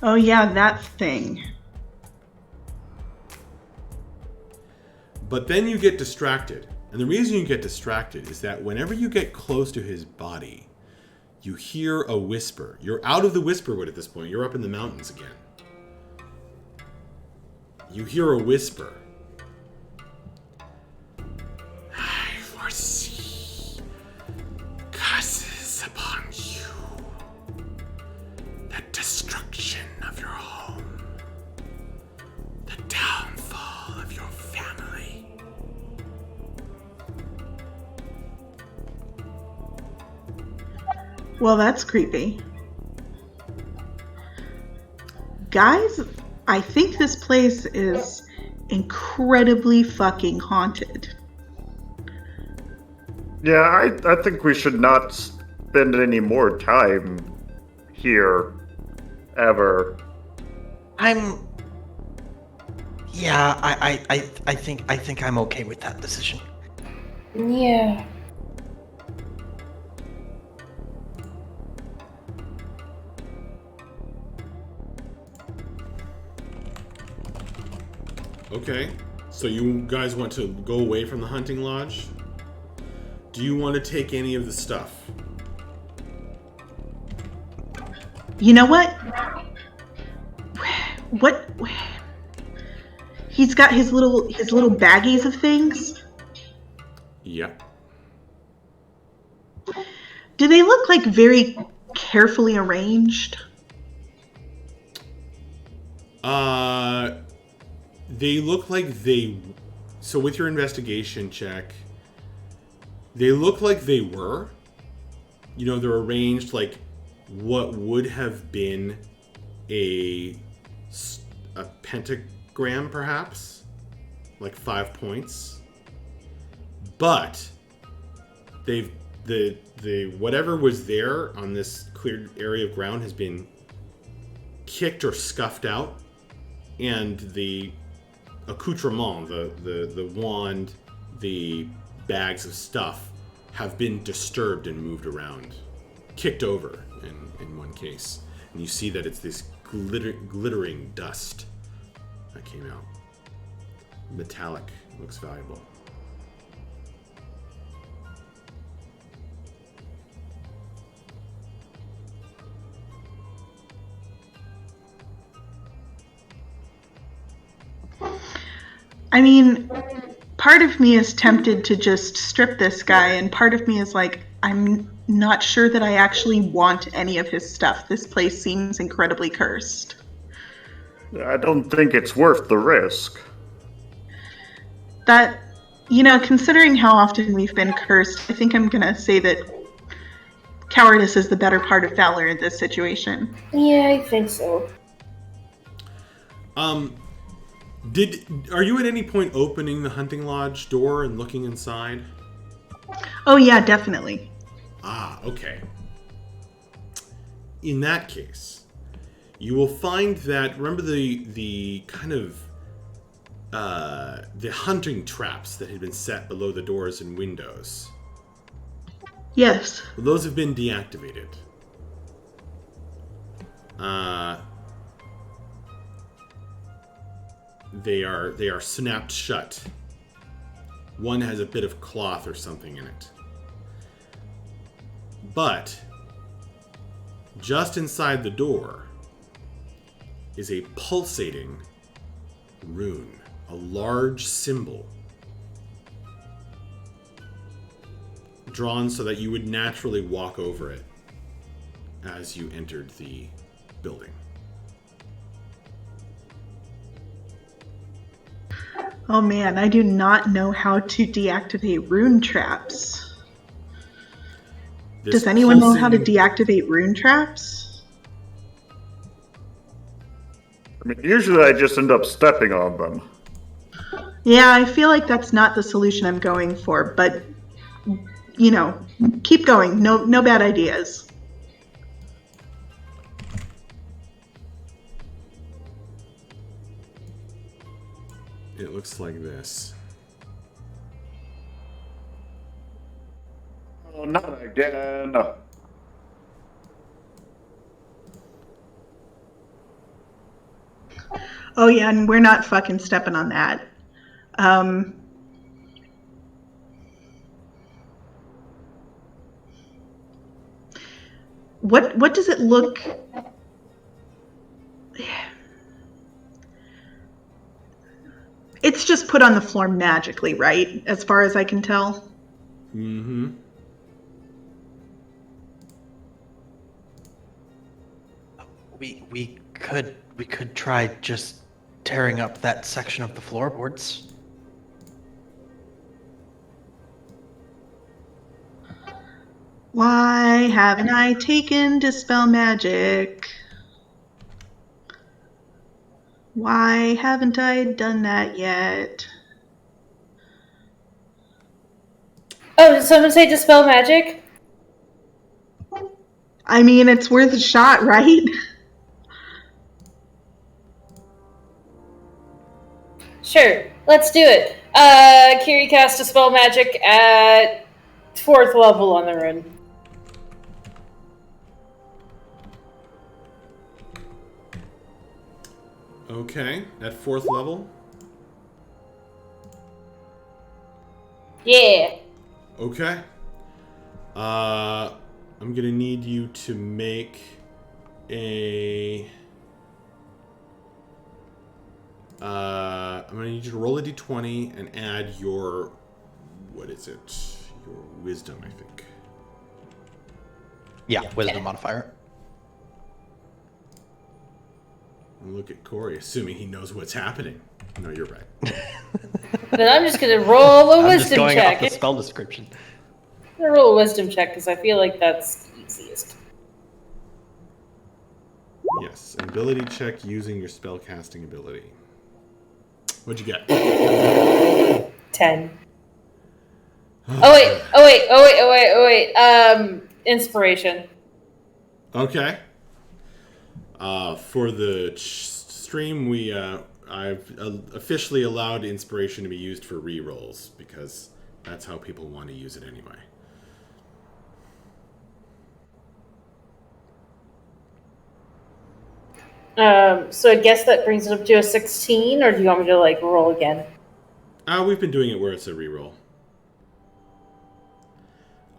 Oh yeah, that thing. But then you get distracted. And the reason you get distracted is that whenever you get close to his body, you hear a whisper. You're out of the Whisperwood at this point. You're up in the mountains again. You hear a whisper. I foresee curses upon you. The destruction of your home. The downfall of your family. Well, that's creepy. Guys, I think this place is incredibly fucking haunted. Yeah, I think we should not spend any more time here, ever. Yeah, I think I'm okay with that decision. Yeah. Okay, so you guys want to go away from the hunting lodge? Do you want to take any of the stuff? You know what? What? He's got his little baggies of things. Yeah. Do they look like very carefully arranged? They look like they... So with your investigation check, they look like they were. You know, they're arranged like what would have been a pentagram, perhaps? Like 5 points. But they've... The whatever was there on this cleared area of ground has been kicked or scuffed out, and the accoutrement, the wand, the bags of stuff have been disturbed and moved around, kicked over in one case, and you see that it's this glittering dust that came out. Metallic, looks valuable. I mean, part of me is tempted to just strip this guy, and part of me is like, I'm not sure that I actually want any of his stuff. This place seems incredibly cursed. I don't think it's worth the risk. That, considering how often we've been cursed, I think I'm gonna say that cowardice is the better part of valor in this situation. Yeah, I think so. Are you at any point opening the hunting lodge door and looking inside? Oh yeah, definitely. Ah, okay. In that case, you will find that, remember the kind of the hunting traps that had been set below the doors and windows? Yes. Well, those have been deactivated. They are snapped shut. One has a bit of cloth or something in it. But just inside the door is a pulsating rune, a large symbol drawn so that you would naturally walk over it as you entered the building. Oh man, I do not know how to deactivate rune traps. Does anyone know how to deactivate rune traps? I mean, usually I just end up stepping on them. Yeah, I feel like that's not the solution I'm going for, but, keep going. No bad ideas. It looks like this. Oh, not again. Oh yeah, and we're not fucking stepping on that. What does it look? It's just put on the floor magically, right? As far as I can tell. Mm-hmm. We could try just tearing up that section of the floorboards. Why haven't I taken Dispel Magic? Why haven't I done that yet? Oh, did someone say Dispel Magic? I mean, it's worth a shot, right? Sure, let's do it. Kiri cast Dispel Magic at 4th level on the rune. Okay, at 4th level. Yeah. Okay. I'm gonna need you to make a. I'm gonna need you to roll a d20 and add your. What is it? Your wisdom, I think. Yeah, wisdom modifier. And look at Corey, assuming he knows what's happening. No, you're right. Then I'm just gonna roll a I'm wisdom just going check. off the spell description. I'm gonna roll a wisdom check because I feel like that's easiest. Yes, ability check using your spellcasting ability. What'd you get? 10. Oh wait. Inspiration. Okay. For the stream, I've officially allowed inspiration to be used for re-rolls because that's how people want to use it anyway. So I guess that brings it up to a 16, or do you want me to roll again? We've been doing it where it's a re-roll.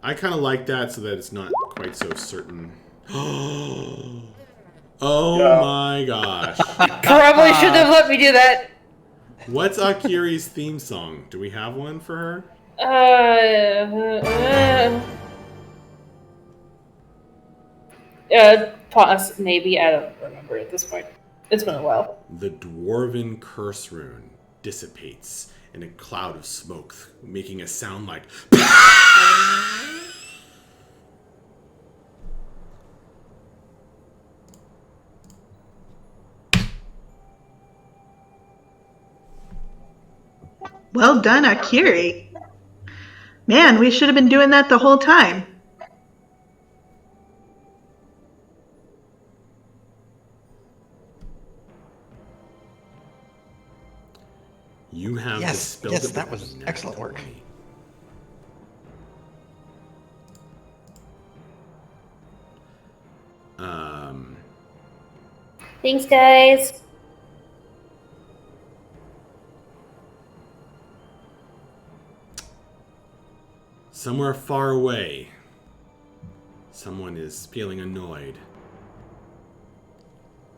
I kind of like that so that it's not quite so certain. Oh my gosh. Probably shouldn't have let me do that. What's Akiri's theme song? Do we have one for her? Pause. Maybe. I don't remember at this point. It's been a while. The Dwarven Curse Rune dissipates in a cloud of smoke, making a sound like... Well done, Akiri. Man, we should have been doing that the whole time. You have dispelled yes, it that with was a excellent work. 20. Thanks, guys. Somewhere far away, someone is feeling annoyed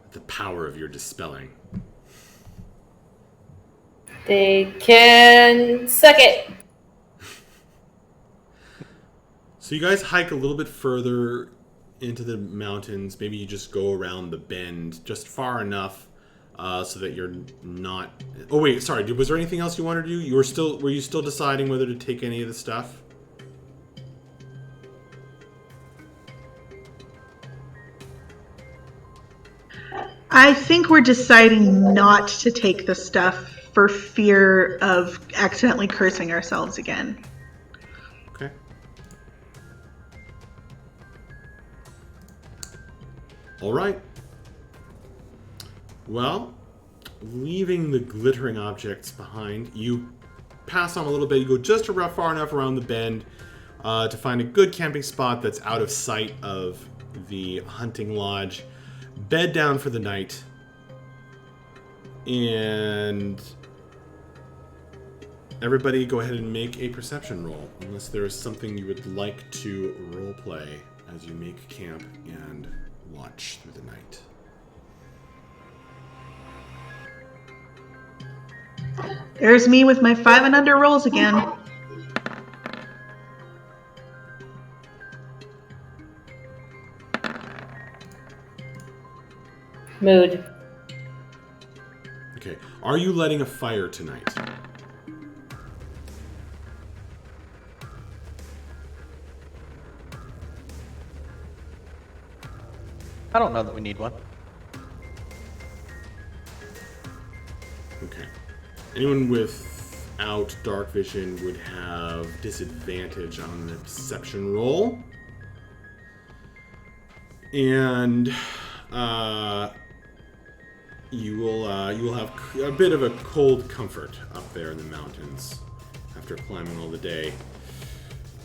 at the power of your dispelling. They can suck it. So you guys hike a little bit further into the mountains. Maybe you just go around the bend just far enough so that you're not... Oh wait, sorry. Was there anything else you wanted to do? Were you still deciding whether to take any of the stuff? I think we're deciding not to take the stuff for fear of accidentally cursing ourselves again. Okay. All right. Well, leaving the glittering objects behind, you pass on a little bit. You go just far enough around the bend to find a good camping spot that's out of sight of the hunting lodge. Bed down for the night. And everybody go ahead and make a perception roll, unless there is something you would like to roleplay as you make camp and watch through the night. There's me with my 5 and under rolls again. Mood. Okay. Are you lighting a fire tonight? I don't know that we need one. Okay. Anyone without dark vision would have disadvantage on the perception roll. And you will have a bit of a cold comfort up there in the mountains after climbing all the day.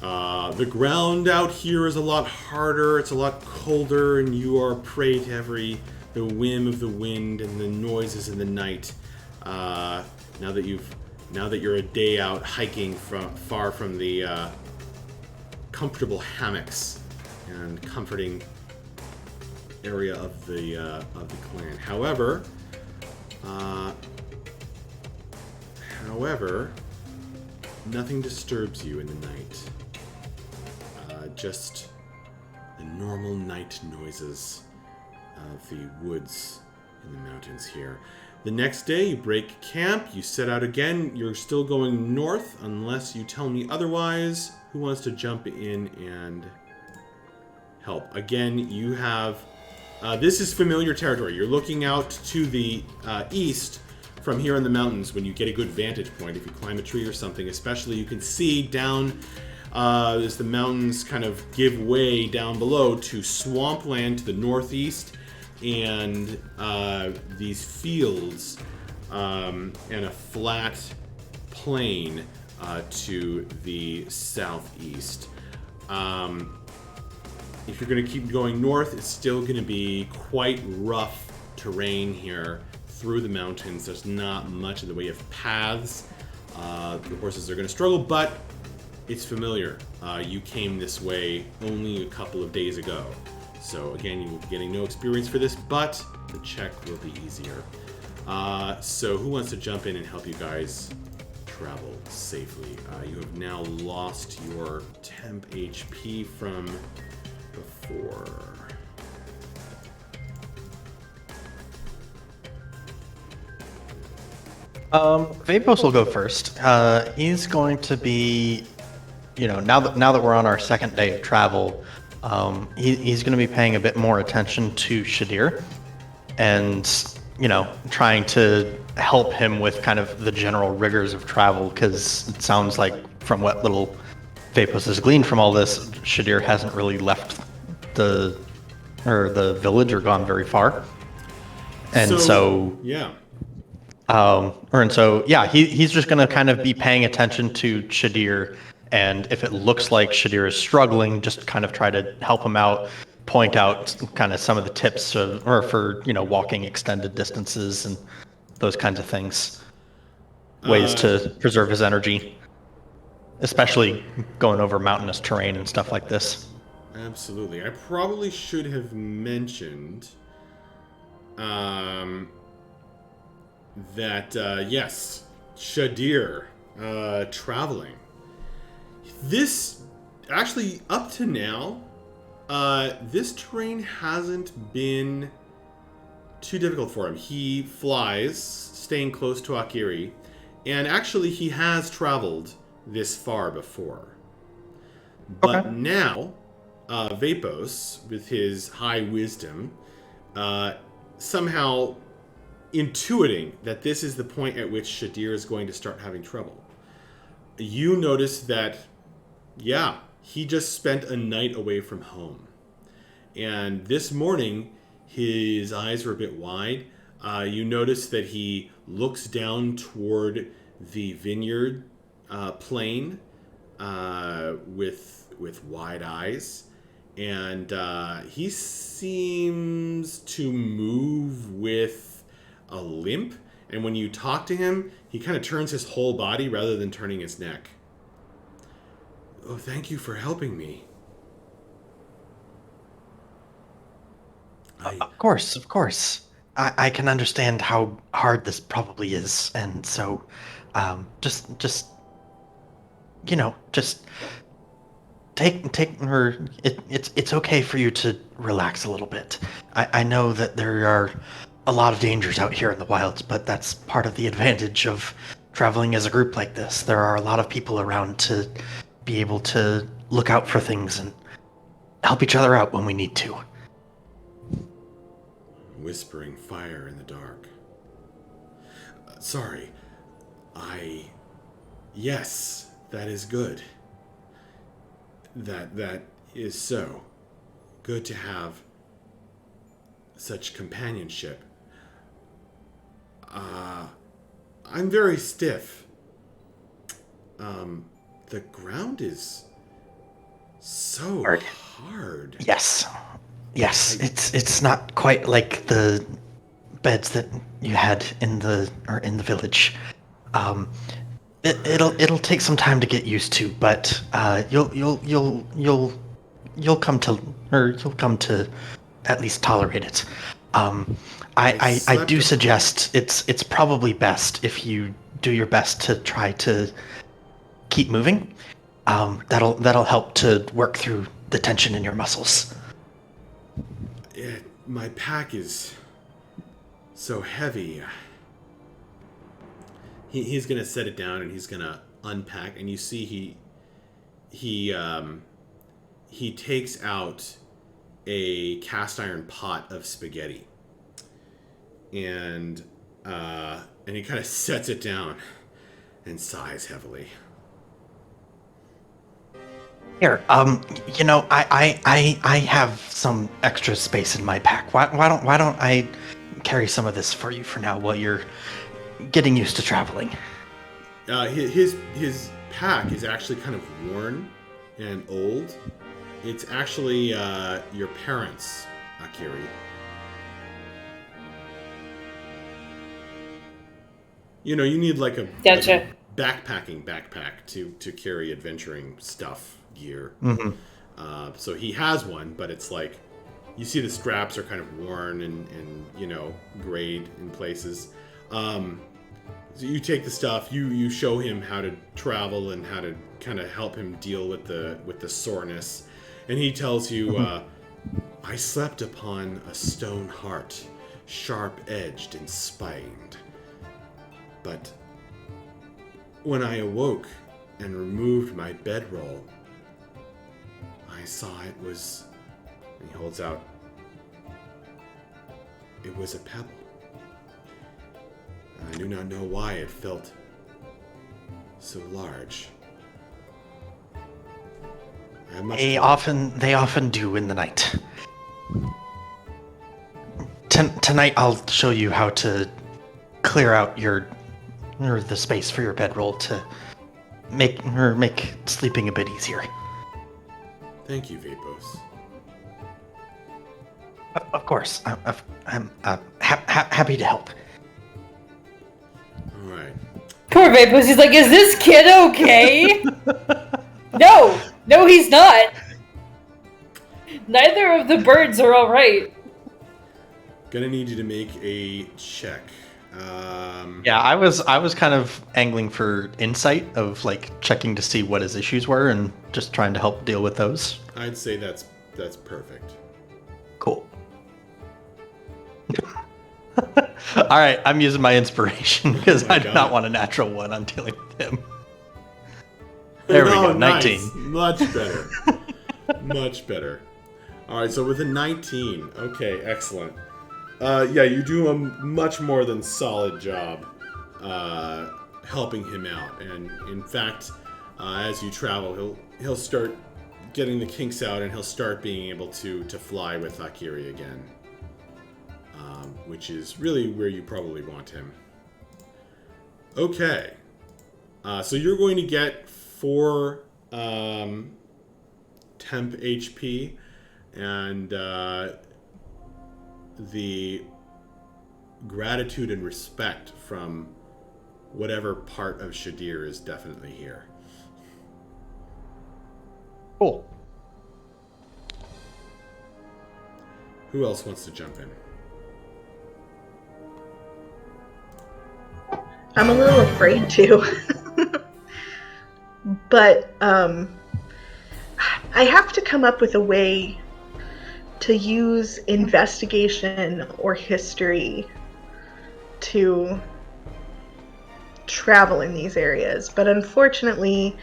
The ground out here is a lot harder, it's a lot colder, and you are prey to the whim of the wind and the noises in the night. Now that you're a day out hiking far from the comfortable hammocks and comforting area of the clan. However, nothing disturbs you in the night. Just the normal night noises of the woods in the mountains here. The next day, you break camp, you set out again. You're still going north unless you tell me otherwise. Who wants to jump in and help? Again, you have... this is familiar territory. You're looking out to the east from here in the mountains when you get a good vantage point. If you climb a tree or something, especially, you can see down as the mountains kind of give way down below to swampland to the northeast and these fields and a flat plain to the southeast. If you're going to keep going north, it's still going to be quite rough terrain here through the mountains. There's not much in the way of paths. The horses are going to struggle, but it's familiar. You came this way only a couple of days ago. So again, you're getting no experience for this, but the check will be easier. So who wants to jump in and help you guys travel safely? You have now lost your temp HP from before. Vapos will go first. He's going to be, now that we're on our second day of travel, he's going to be paying a bit more attention to Shadir, and trying to help him with kind of the general rigors of travel, because it sounds like from what little Vapos has gleaned from all this, Shadir hasn't really left the village or gone very far, and so yeah. He's just going to kind of be paying attention to Shadir, and if it looks like Shadir is struggling, just kind of try to help him out, point out kind of some of the tips for walking extended distances and those kinds of things, ways to preserve his energy, especially going over mountainous terrain and stuff like this. Absolutely. I probably should have mentioned that, yes, Shadir, traveling. This, actually, up to now, this terrain hasn't been too difficult for him. He flies, staying close to Akiri, and actually he has traveled this far before. But now, Vapos, with his high wisdom, somehow intuiting that this is the point at which Shadir is going to start having trouble. You notice that, yeah, he just spent a night away from home. And this morning, his eyes were a bit wide. You notice that he looks down toward the vineyard plain with wide eyes. And he seems to move with a limp, and when you talk to him, he kind of turns his whole body rather than turning his neck. Oh, thank you for helping me. Of course. I can understand how hard this probably is, and so just take her. It's okay for you to relax a little bit. I know that there are a lot of dangers out here in the wilds, but that's part of the advantage of traveling as a group like this. There are a lot of people around to be able to look out for things and help each other out when we need to. Whispering fire in the dark. Sorry. Yes, that is good. That is so good to have such companionship. I'm very stiff. The ground is so hard. Yes, it's not quite like the beds that you had in the village. It'll take some time to get used to, but you'll come to at least tolerate it. I do suggest it's probably best if you do your best to try to keep moving. That'll help to work through the tension in your muscles. My pack is so heavy. He's gonna set it down and he's gonna unpack, and you see he takes out a cast iron pot of spaghetti, and he kind of sets it down and sighs heavily. Here, I have some extra space in my pack. Why don't I carry some of this for you for now while you're getting used to traveling? His pack is actually kind of worn and old. It's actually your parents, Akiri. You need like a backpacking backpack to carry adventuring stuff, gear. Mm-hmm. So he has one, but it's like, you see the straps are kind of worn and grayed in places. So you take the stuff, you show him how to travel and how to kind of help him deal with the soreness, and he tells you, I slept upon a stone heart, sharp-edged and spined. But when I awoke and removed my bedroll, I saw it was, and he holds out, it was a pebble. I do not know why it felt so large. They often do in the night. Tonight I'll show you how to clear out the space for your bedroll to make sleeping a bit easier. Thank you, Vapos. Of course, I'm happy to help. All right. Poor Vapos, he's like, is this kid okay? No, he's not. Neither of the birds are alright. Gonna need you to make a check. Yeah, I was kind of angling for insight of like checking to see what his issues were and just trying to help deal with those. I'd say that's perfect. Cool. All right, I'm using my inspiration because I do not want a natural one. I'm dealing with him. There we go, 19. Nice. Much better. Much better. All right, so with a 19, okay, excellent. Yeah, you do a much more than solid job helping him out, and in fact, as you travel, he'll start getting the kinks out, and he'll start being able to fly with Akiri again, which is really where you probably want him. Okay, so you're going to get 4 temp HP, and the gratitude and respect from whatever part of Shadir is definitely here. Cool. Who else wants to jump in? I'm a little afraid to. But I have to come up with a way to use investigation or history to travel in these areas. But unfortunately,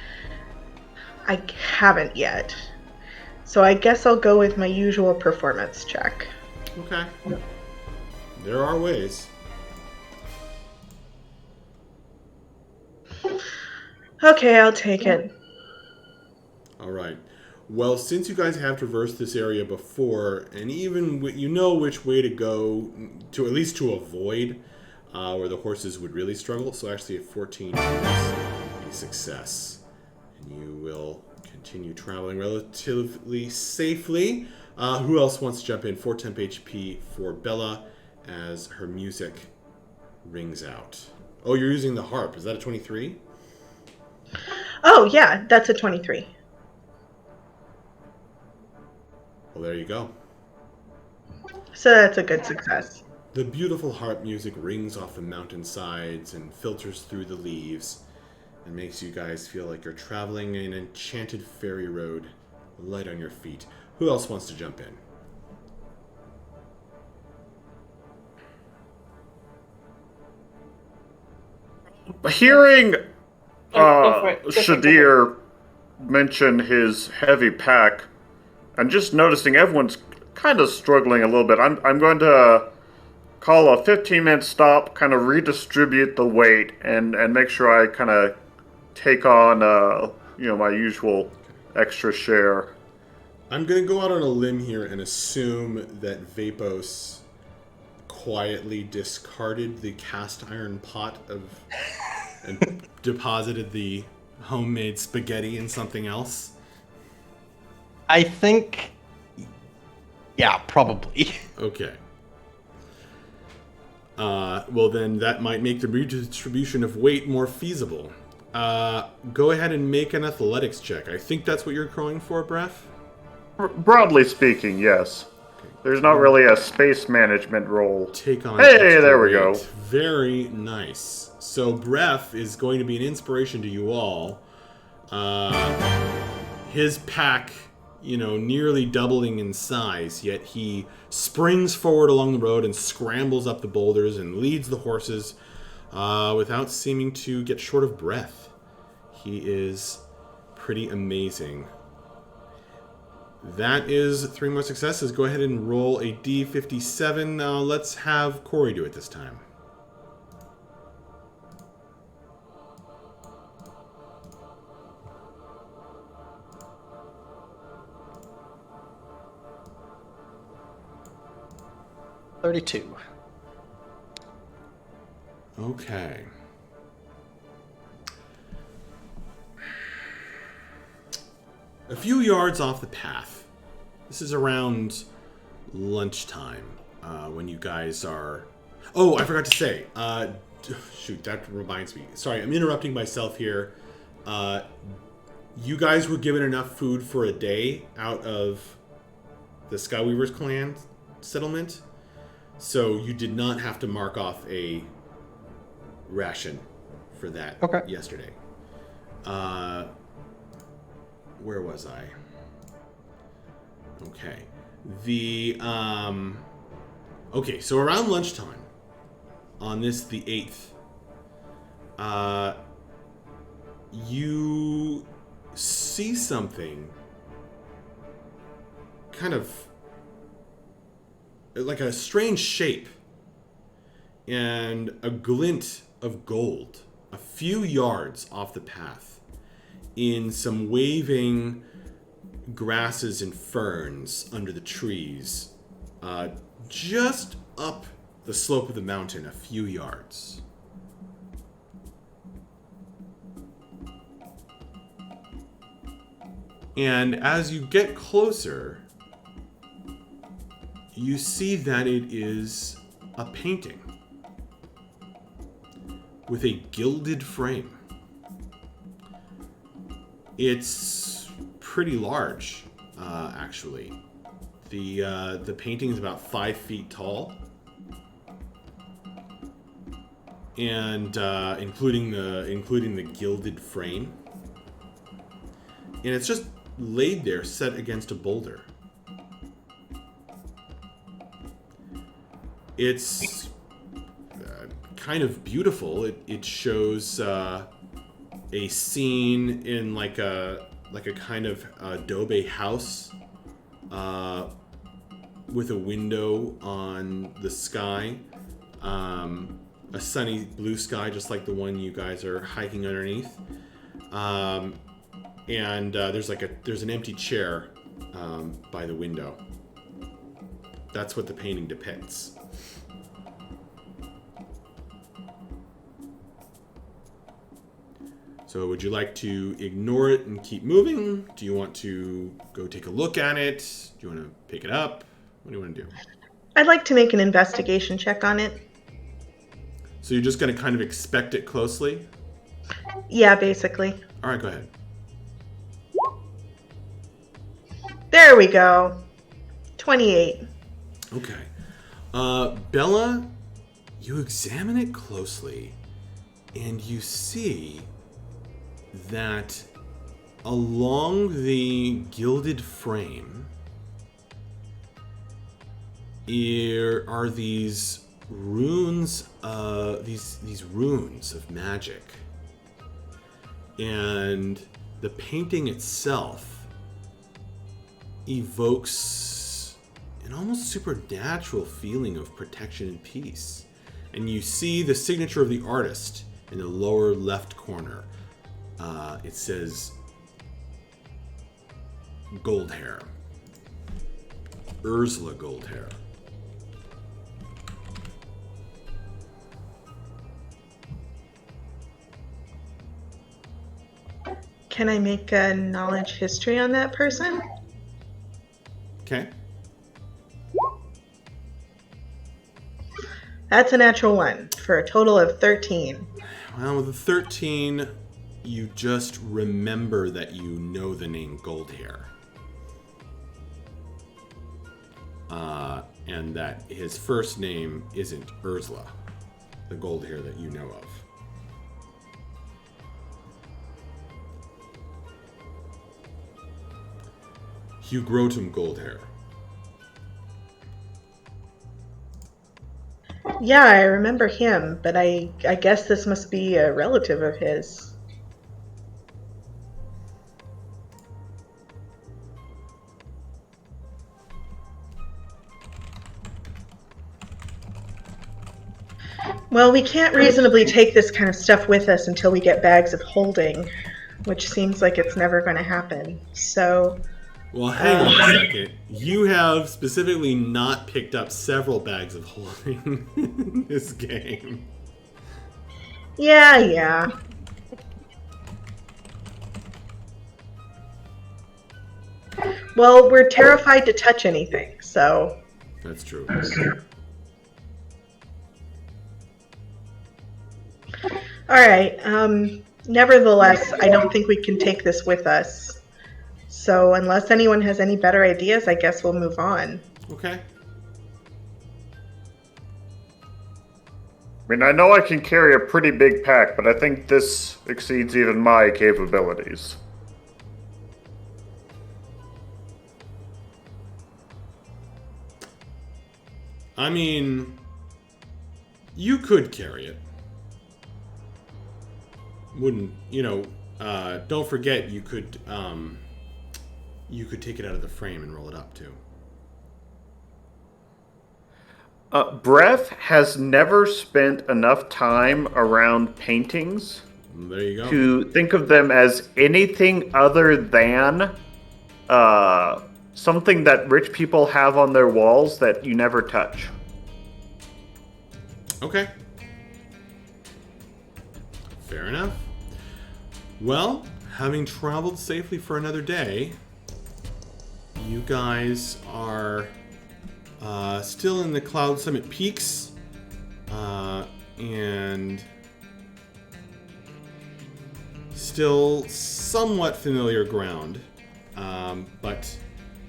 I haven't yet. So I guess I'll go with my usual performance check. Okay. There are ways. Okay, I'll take it. All right. Well, since you guys have traversed this area before, and even you know which way to go, to at least to avoid where the horses would really struggle, so actually a 14 is a success. And you will continue traveling relatively safely. Who else wants to jump in? 4 temp HP for Bella as her music rings out. Oh, you're using the harp. Is that a 23? Oh, yeah, that's a 23. Well, there you go. So that's a good success. The beautiful harp music rings off the mountainsides and filters through the leaves and makes you guys feel like you're traveling in an enchanted fairy road, light on your feet. Who else wants to jump in? Hearing Go for it. Shadir mention his heavy pack, and just noticing everyone's kind of struggling a little bit, I'm going to call a 15-minute stop, kind of redistribute the weight, and make sure I kind of take on my usual extra share. I'm going to go out on a limb here and assume that Vapos quietly discarded the cast iron pot and deposited the homemade spaghetti in something else. I think, yeah, probably. Okay. Well, then that might make the redistribution of weight more feasible. Go ahead and make an athletics check. I think that's what you're going for, Bref? Broadly speaking, yes. There's not really a space management role. Take on Hey, extra there we weight. go. Very nice. So breath is going to be an inspiration to you all. His pack, nearly doubling in size, yet he springs forward along the road and scrambles up the boulders and leads the horses without seeming to get short of breath. He is pretty amazing. That is 3 more successes. Go ahead and roll a D57. Let's have Corey do it this time. $32. Okay. A few yards off the path. This is around lunchtime when you guys are... Oh, I forgot to say. Shoot, that reminds me. Sorry, I'm interrupting myself here. You guys were given enough food for a day out of the Skyweaver Clan settlement. So you did not have to mark off a ration for that yesterday. Where was I? Okay. Okay, so around lunchtime on this, the 8th, you see something kind of like a strange shape and a glint of gold a few yards off the path in some waving grasses and ferns under the trees, just up the slope of the mountain a few yards. And as you get closer, you see that it is a painting with a gilded frame. It's pretty large, actually. The painting is about 5 feet tall, and including the gilded frame, and it's just laid there, set against a boulder. It's kind of beautiful. It shows a scene in like a kind of adobe house with a window on the sky, a sunny blue sky just like the one you guys are hiking underneath, and there's an empty chair by the window. That's what the painting depicts. So would you like to ignore it and keep moving? Do you want to go take a look at it? Do you want to pick it up? What do you want to do? I'd like to make an investigation check on it. So you're just going to kind of inspect it closely? Yeah, basically. All right, go ahead. There we go. 28. Okay. Bella, you examine it closely, and you see that along the gilded frame are these runes, these runes of magic, and the painting itself evokes an almost supernatural feeling of protection and peace. And you see the signature of the artist in the lower left corner. It says Goldhair. Ursula Goldhair. Can I make a knowledge history on that person? Okay. That's a natural 1 for a total of 13. Well, with the 13, you just remember that you know the name Goldhair. and that his first name isn't Ursula, the gold hair that you know of. Hugh Grotum gold hair. Yeah, I remember him, but I guess this must be a relative of his. Well, we can't reasonably take this kind of stuff with us until we get bags of holding, which seems like it's never going to happen. So... Well, hang on a second. You have specifically not picked up several bags of holding in this game. Yeah. Well, we're terrified to touch anything, so... That's true. Alright, nevertheless, I don't think we can take this with us. So unless anyone has any better ideas, I guess we'll move on. Okay. I mean, I know I can carry a pretty big pack, but I think this exceeds even my capabilities. I mean, you could carry it. Wouldn't, don't forget you could take it out of the frame and roll it up too. Breath has never spent enough time around paintings There you go. to think of them as anything other than something that rich people have on their walls that you never touch. Okay. Fair enough. Well, having traveled safely for another day, you guys are still in the Cloud Summit Peaks, and still somewhat familiar ground, but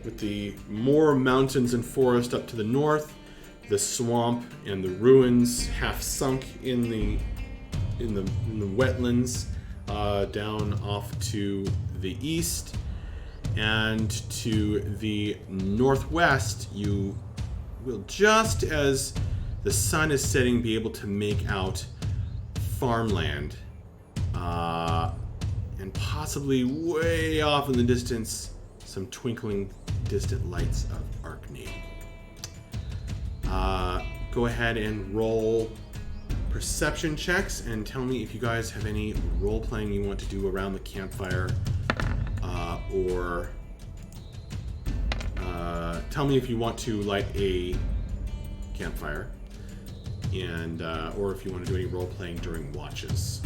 with the more mountains and forest up to the north, the swamp and the ruins half sunk in the wetlands down off to the east, and to the northwest you will, just as the sun is setting, be able to make out farmland, and possibly way off in the distance some twinkling distant lights of Arkney. Go ahead and roll perception checks and tell me if you guys have any role playing you want to do around the campfire, or tell me if you want to light a campfire, and or if you want to do any role playing during watches.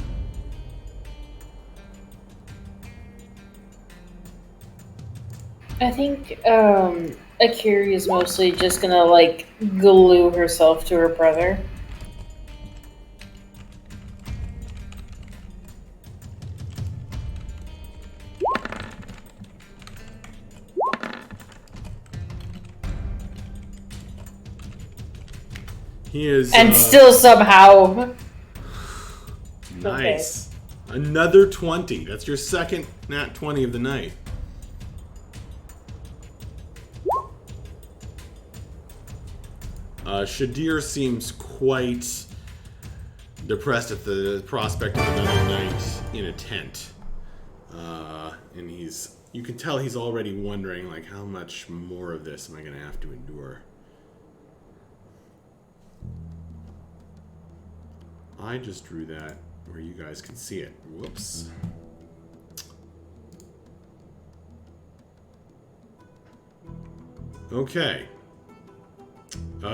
I think Akiri is mostly just gonna glue herself to her brother. He is And still somehow. nice. Another 20. That's your second nat 20 of the night. Shadir seems quite depressed at the prospect of another night in a tent. And you can tell he's already wondering, how much more of this am I going to have to endure? I just drew that where you guys can see it. Whoops. Okay.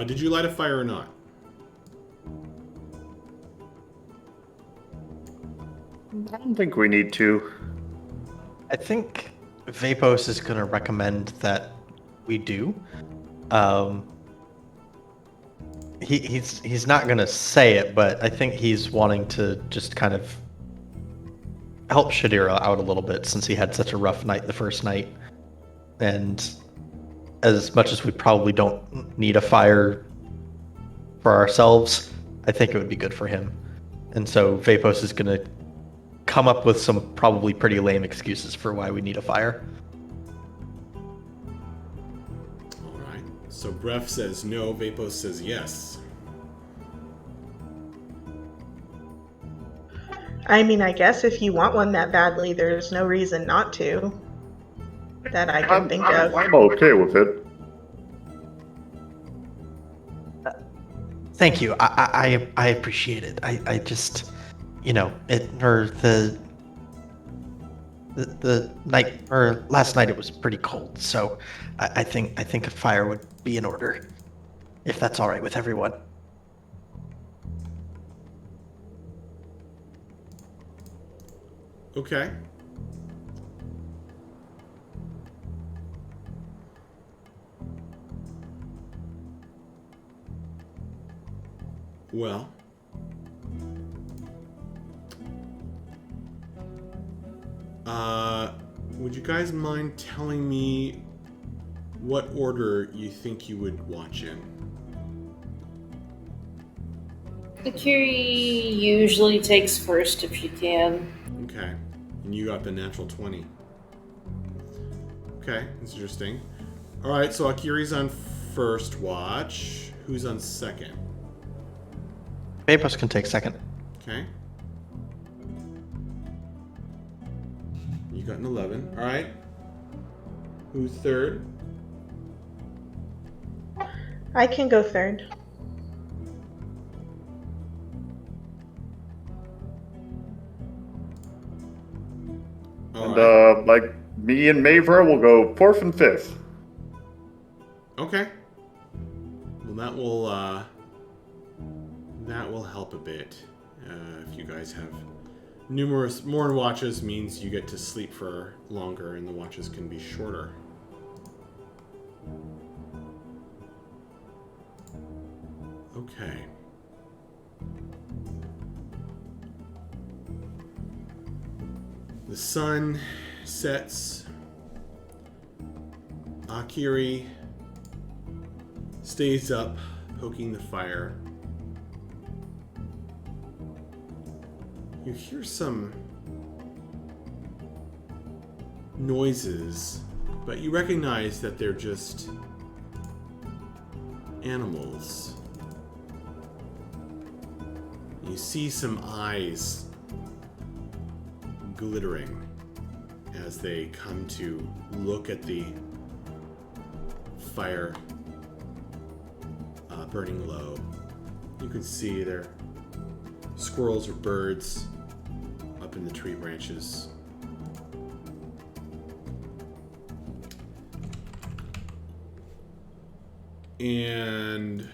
Did you light a fire or not? I don't think we need to. I think Vapos is going to recommend that we do. He's not going to say it, but I think he's wanting to just kind of help Shadira out a little bit since he had such a rough night the first night. And as much as we probably don't need a fire for ourselves, I think it would be good for him. And so Vapos is going to come up with some probably pretty lame excuses for why we need a fire. All right. So Bref says no, Vapos says yes. I mean, I guess if you want one that badly, there's no reason not to. That I can think of. I'm okay with it. Thank you. I appreciate it. I just, the night or last night it was pretty cold, so I think a fire would be in order, if that's all right with everyone. Okay. Well, would you guys mind telling me what order you think you would watch in? Akiri usually takes first if you can. Okay. And you got the natural 20. Okay, that's interesting. Alright, so Akiri's on first watch. Who's on second? Vapos can take second. Okay. You got an 11. Alright. Who's third? I can go third. And like me and Mavra will go 4th and 5th. Okay. Well, that will help a bit. If you guys have more watches, means you get to sleep for longer, and the watches can be shorter. Okay. The sun sets. Akiri stays up, poking the fire. You hear some noises, but you recognize that they're just animals. You see some eyes glittering as they come to look at the fire burning low. You can see there squirrels or birds up in the tree branches. And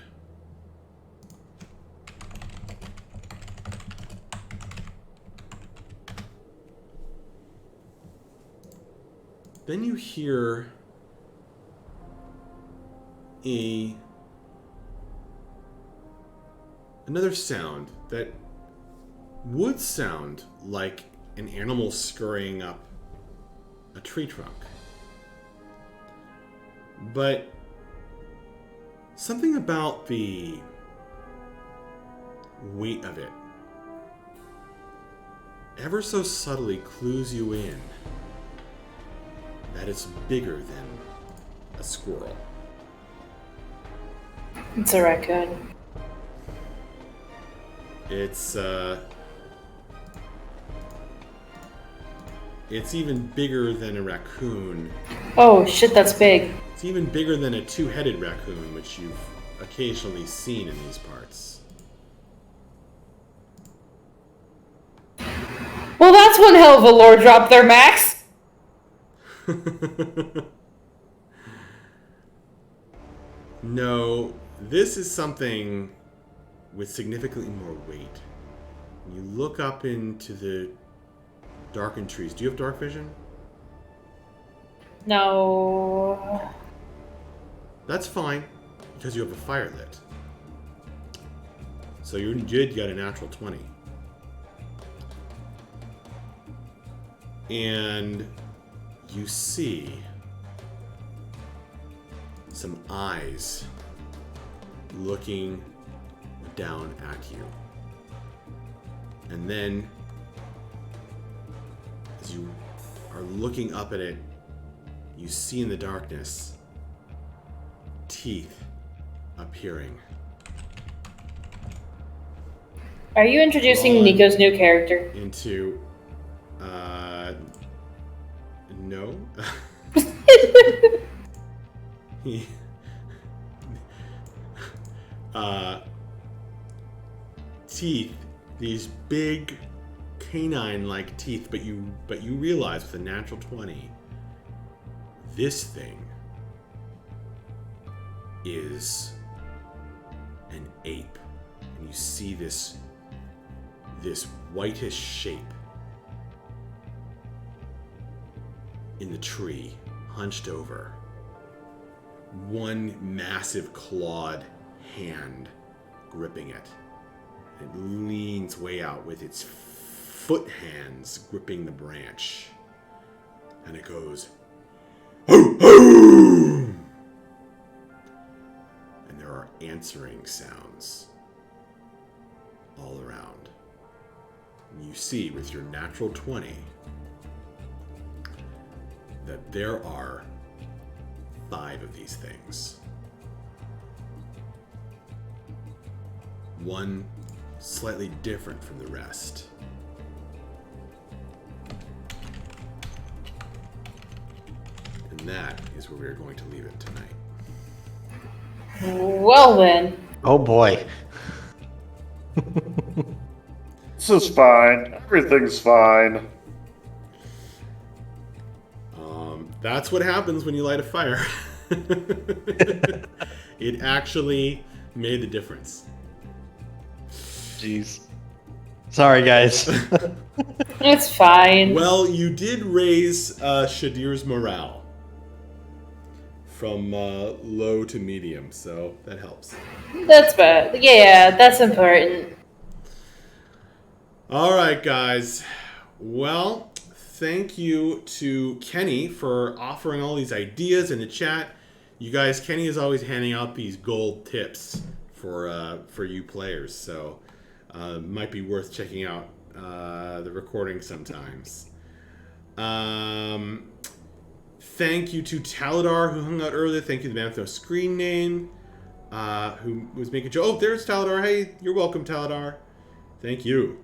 then you hear another sound that would sound like an animal scurrying up a tree trunk. But something about the weight of it ever so subtly clues you in that it's bigger than a squirrel. It's a raccoon. It's even bigger than a raccoon. Oh shit, that's big. It's even bigger than a two-headed raccoon, which you've occasionally seen in these parts. Well, that's one hell of a lore drop there, Max. No, this is something with significantly more weight. You look up into the darkened trees. Do you have dark vision? No. That's fine, because you have a fire lit. So you did get a natural 20. And you see some eyes looking down at you. And then, as you are looking up at it, you see in the darkness teeth appearing. Are you introducing Roll Nico's new character? Into, no. He, teeth, these big canine-like teeth, but you realize with a natural 20, this thing is an ape, and you see this whitish shape in the tree, hunched over. One massive clawed hand gripping it. It leans way out with its foot hands gripping the branch. And it goes, "Hoo, hoo!" And there are answering sounds all around. And you see with your natural 20 that there are 5 of these things. One slightly different from the rest. And that is where we are going to leave it tonight. Well then. Oh boy. This is fine. Everything's fine. That's what happens when you light a fire. It actually made the difference. Jeez. Sorry, guys. It's fine. Well, you did raise Shadir's morale from low to medium, so that helps. That's bad. Yeah, that's important. All right, guys. Well, thank you to Kenny for offering all these ideas in the chat. You guys, Kenny is always handing out these gold tips for you players, so might be worth checking out the recording sometimes. Thank you to Taladar, who hung out earlier. Thank you to the man with no screen name, who was making sure. Oh, there's Taladar. Hey, you're welcome, Taladar. Thank you.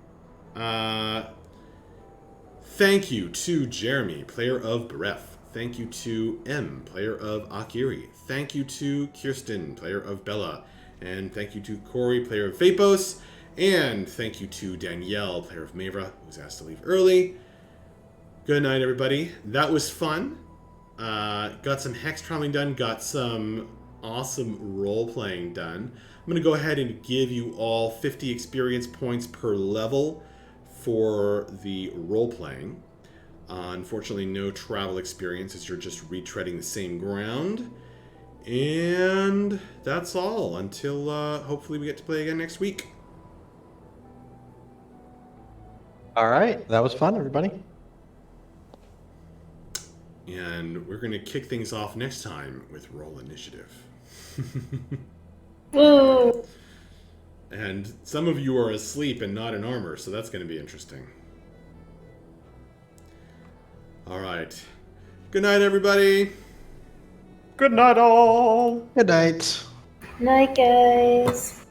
Thank you to Jeremy, player of Beref. Thank you to M, player of Akiri. Thank you to Kirsten, player of Bella. And thank you to Corey, player of Vapos. And thank you to Danielle, player of Mavra, who was asked to leave early. Good night, everybody. That was fun. Got some hex trolling done. Got some awesome role-playing done. I'm going to go ahead and give you all 50 experience points per level for the role-playing. Unfortunately, no travel experience as you're just retreading the same ground. And that's all until hopefully we get to play again next week. All right. That was fun, everybody. And we're going to kick things off next time with Roll Initiative. Woo! And some of you are asleep and not in armor, so that's going to be interesting. All right. Good night, everybody. Good night, all. Good night. Night, guys.